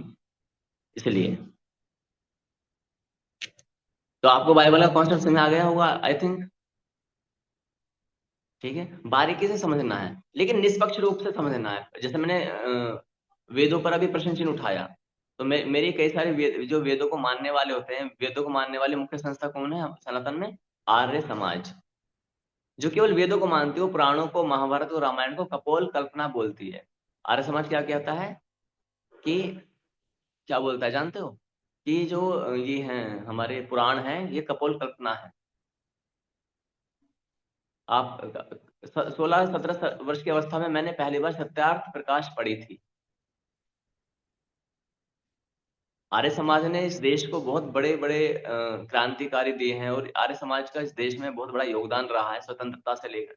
इसलिए तो आपको बाइबल का कॉन्सेप्ट समझ आ गया होगा, आई थिंक। ठीक है, बारीकी से समझना है, लेकिन निष्पक्ष रूप से समझना है। जैसे मैंने वेदों पर अभी प्रश्न चिन्ह उठाया, तो मेरे कई सारे जो वेदों को मानने वाले होते हैं, वेदों को मानने वाली मुख्य संस्था कौन है सनातन में? आर्य समाज। जो केवल वेदों को मानती है, वो पुराणों को, महाभारत और रामायण को कपोल कल्पना बोलती है। आर्य समाज क्या कहता है कि, क्या बोलता है जानते हो? कि जो ये हैं हमारे पुराण हैं, ये कपोल कल्पना है। आप 16-17 वर्ष की अवस्था में मैंने पहली बार सत्यार्थ प्रकाश पढ़ी थी। आर्य समाज ने इस देश को बहुत बड़े बड़े क्रांतिकारी दिए हैं, और आर्य समाज का इस देश में बहुत बड़ा योगदान रहा है, स्वतंत्रता से लेकर,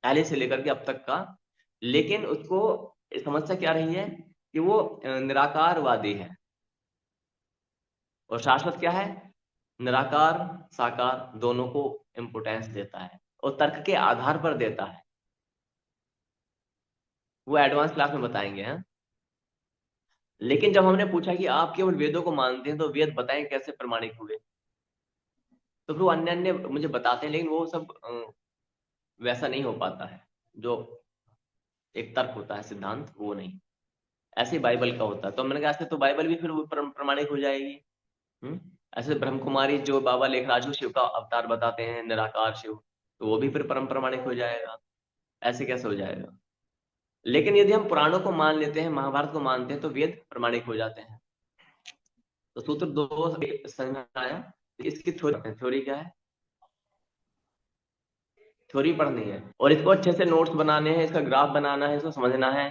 पहले से लेकर के अब तक का। लेकिन उसको समस्या क्या रही है कि वो निराकारवादी है। और शाश्वत क्या है? निराकार, साकार दोनों को इम्पोर्टेंस देता है, और तर्क के आधार पर देता है। वो एडवांस क्लास में बताएंगे, हैं? लेकिन जब हमने पूछा कि आप केवल वेदों को मानते हैं, तो वेद बताएं कैसे प्रमाणित हुए, तो फिर वो अन्य अन्य मुझे बताते हैं, लेकिन वो सब वैसा नहीं हो पाता है। जो एक तर्क होता है, सिद्धांत, वो नहीं। ऐसे ही बाइबल का होता है। तो मैंने कहा ऐसे तो बाइबल भी फिर वो प्रमाणिक हो जाएगी। हम्म ऐसे ब्रह्म कुमारी जो बाबा लेखराज को शिव का अवतार बताते हैं, निराकार शिव, तो वो भी फिर परम प्रमाणिक हो जाएगा। ऐसे कैसे हो जाएगा? लेकिन यदि हम पुराणों को मान लेते हैं, महाभारत को मानते हैं, तो वेद प्रमाणिक हो जाते हैं। तो सूत्र दो समझ में आया। इसकी थ्योरी, थ्योरी क्या है? थ्योरी पढ़नी है, और इसको अच्छे से नोट्स बनाने हैं, इसका ग्राफ बनाना है, इसको समझना है।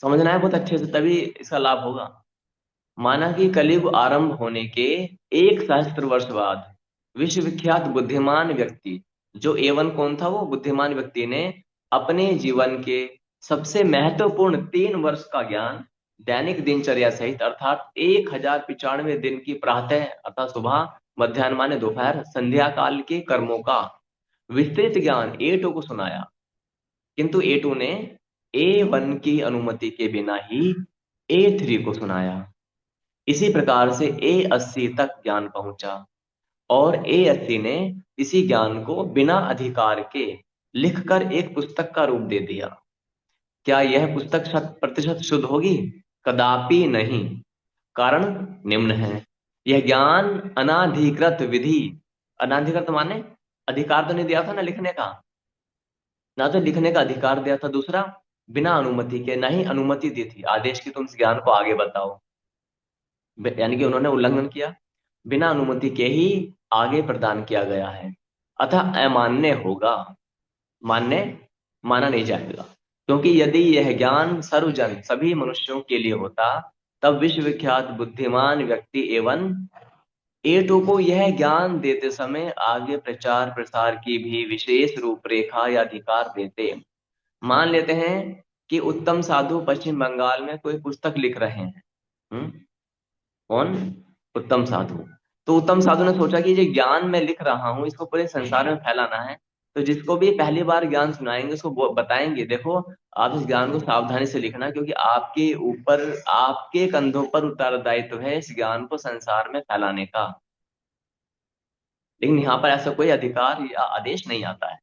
समझना है बहुत अच्छे से, तभी इसका लाभ होगा। माना कि कलयुग आरंभ होने के 1 सहस्त्र वर्ष बाद, विश्वविख्यात बुद्धिमान व्यक्ति, जो एवन कौन था? वो बुद्धिमान व्यक्ति ने अपने जीवन के सबसे महत्वपूर्ण 3 वर्ष का ज्ञान दैनिक दिनचर्या सहित, अर्थात 1095 दिन की प्रातः अर्थात सुबह, मध्याह्न माने दोपहर, संध्या काल के कर्मों का विस्तृत ज्ञान A2 को सुनाया। किंतु A2 ने A1 की अनुमति के बिना ही A3 को सुनाया। इसी प्रकार से A80 तक ज्ञान पहुंचा, और A80 ने इसी ज्ञान को बिना अधिकार के लिखकर एक पुस्तक का रूप दे दिया। क्या यह पुस्तक 100% शुद्ध होगी? कदापि नहीं। कारण निम्न है। यह ज्ञान अनाधिकृत विधि, अनाधिकृत माने अधिकार तो नहीं दिया था ना लिखने का, ना तो लिखने का अधिकार दिया था। दूसरा, बिना अनुमति के, ना ही अनुमति दी थी आदेश की तुम इस ज्ञान को आगे बताओ। यानी कि उन्होंने उल्लंघन किया। बिना अनुमति के ही आगे प्रदान किया गया है, अतः अमान्य होगा। मान्य माना नहीं जाएगा। क्योंकि यदि यह ज्ञान सर्वजन, सभी मनुष्यों के लिए होता, तब विश्वविख्यात बुद्धिमान व्यक्ति एवं A2 को यह ज्ञान देते समय आगे प्रचार प्रसार की भी विशेष रूपरेखा या अधिकार देते। मान लेते हैं कि उत्तम साधु पश्चिम बंगाल में कोई पुस्तक लिख रहे हैं। हम्म। कौन? उत्तम साधु। तो उत्तम साधु ने सोचा कि ये ज्ञान मैं लिख रहा हूँ इसको पूरे संसार में फैलाना है। तो जिसको भी पहली बार ज्ञान सुनाएंगे उसको बताएंगे, देखो आप इस ज्ञान को सावधानी से लिखना, क्योंकि आपके ऊपर, आपके कंधों पर उत्तरदायित्व है इस ज्ञान को संसार में फैलाने का। लेकिन यहाँ पर ऐसा कोई अधिकार या आदेश नहीं आता है।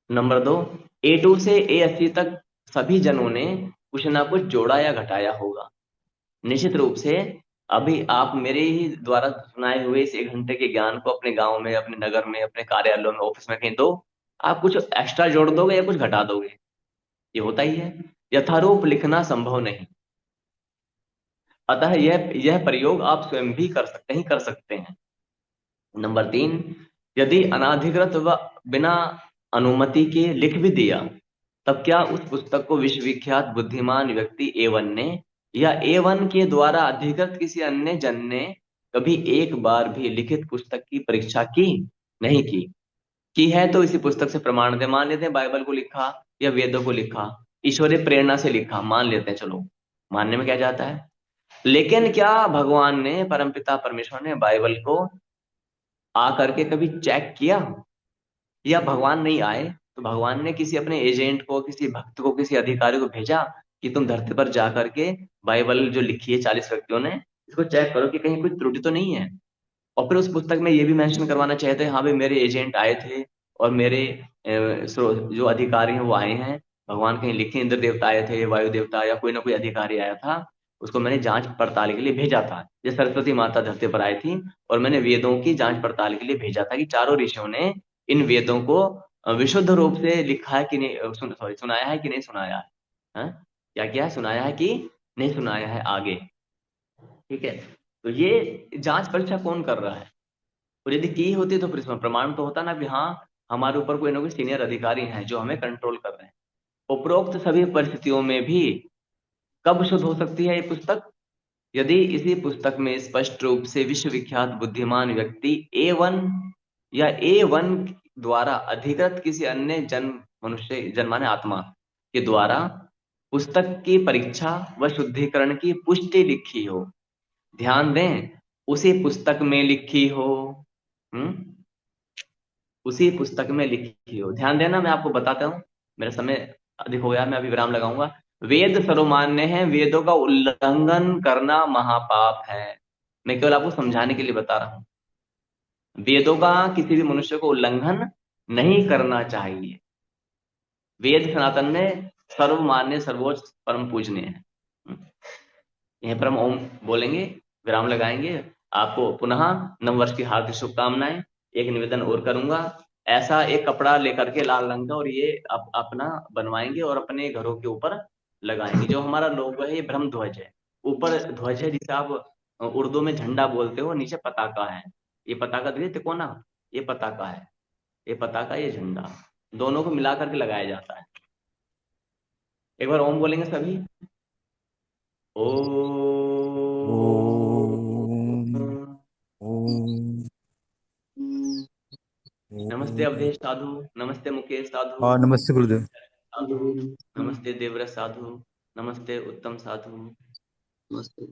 नंबर 2, A2 से A80 तक सभी जनों ने कुछ ना कुछ जोड़ा या घटाया होगा। निश्चित रूप से अभी आप मेरे ही द्वारा सुनाए हुए इस 1 घंटे के ज्ञान को अपने गांव में, अपने नगर में, अपने कार्यालयों में, ऑफिस में कहीं दो, आप कुछ एक्स्ट्रा जोड़ दोगे या कुछ घटा दोगे? ये होता ही है। यथारूप लिखना संभव नहीं। अतः यह प्रयोग आप स्वयं भी कर सकते, ही कर सकते हैं। नंबर 3, यदि अनाधिकृत व बिना अनुमति के लिख भी दिया, तब क्या उस पुस्तक को विश्वविख्यात बुद्धिमान व्यक्ति A1 ने या A1 के द्वारा अधिकृत किसी अन्य जन ने कभी एक बार भी लिखित पुस्तक की परीक्षा की? नहीं की है तो इसी पुस्तक से प्रमाण दे। मान लेते हैं बाइबल को लिखा या वेदों को लिखा, ईश्वरीय प्रेरणा से लिखा, मान लेते हैं, चलो मानने में क्या जाता है। लेकिन क्या भगवान ने, परमपिता परमेश्वर ने बाइबल को आकर के कभी चेक किया? या भगवान नहीं आए तो भगवान ने किसी अपने एजेंट को, किसी भक्त को, किसी अधिकारी को भेजा कि तुम धरती पर जा करके बाइबल जो लिखी है 40 व्यक्तियों ने, इसको चेक करो कि कहीं कोई त्रुटि तो नहीं है। और फिर उस पुस्तक में ये भी मेंशन करवाना चाहते हैं, हाँ भाई मेरे एजेंट आए थे और मेरे जो अधिकारी हैं वो आए हैं, भगवान कहीं लिखे इंद्र देवता आए थे, वायु देवता या कोई ना कोई अधिकारी आया था, उसको मैंने जांच पड़ताल के लिए भेजा था। जैसे सरस्वती माता धरती पर आई थी और मैंने वेदों की जांच पड़ताल के लिए भेजा था कि चारों ऋषियों ने इन वेदों को विशुद्ध रूप से लिखा है कि नहीं, सॉरी सुनाया है कि नहीं सुनाया है। हाँ? क्या क्या सुनाया है कि नहीं सुनाया है आगे। ठीक है। तो ये जांच परीक्षा कौन कर रहा है? और यदि की होती तो फिर इसमें प्रमाण तो होता ना भी हाँ, हमारे ऊपर कोई ना कोई सीनियर अधिकारी हैं जो हमें कंट्रोल कर रहे हैं। उपरोक्त सभी परिस्थितियों में भी कब शुद्ध हो सकती है ये पुस्तक? यदि इसी पुस्तक में स्पष्ट रूप से विश्वविख्यात बुद्धिमान व्यक्ति A1 या A1 द्वारा अधिकृत किसी अन्य जन्म, मनुष्य जन्म माने आत्मा के द्वारा पुस्तक की परीक्षा व शुद्धिकरण की पुष्टि लिखी हो। ध्यान दें, उसी पुस्तक में लिखी हो। हम्म। उसी पुस्तक में लिखी हो, ध्यान देना, मैं आपको बताता हूँ। मेरा समय अधिक हो गया, मैं अभी विराम लगाऊंगा। वेद सर्वमान्य है, वेदों का उल्लंघन करना महापाप है। मैं केवल आपको समझाने के लिए बता रहा हूँ। वेदों का किसी भी मनुष्य को उल्लंघन नहीं करना चाहिए। वेद सनातन में सर्वमान्य, सर्वोच्च, परम पूजनीय है। यहीं पर हम ओम बोलेंगे, विराम लगाएंगे। आपको पुनः नववर्ष की हार्दिक शुभकामनाएं। एक निवेदन और करूंगा, ऐसा एक कपड़ा लेकर के लाल रंग का, और ये अपना बनवाएंगे और अपने घरों के ऊपर लगाएंगे। जो हमारा लोगो है ये ब्रह्म ध्वज है, ऊपर ध्वज है जिसे आप उर्दू में झंडा बोलते हो, नीचे पताका है। ये पताका देखिए तिकोना, ये पताका है, ये पताका, ये झंडा, दोनों को मिला करके लगाया जाता है। एक बार ओम बोलेंगे सभी। ओम। ओ। ओम। नमस्ते ओम। अवधेश साधु, नमस्ते मुकेश साधु, हाँ, नमस्ते गुरुदेव। साधु, नमस्ते देवव्रत साधु, नमस्ते उत्तम साधु। नमस्ते।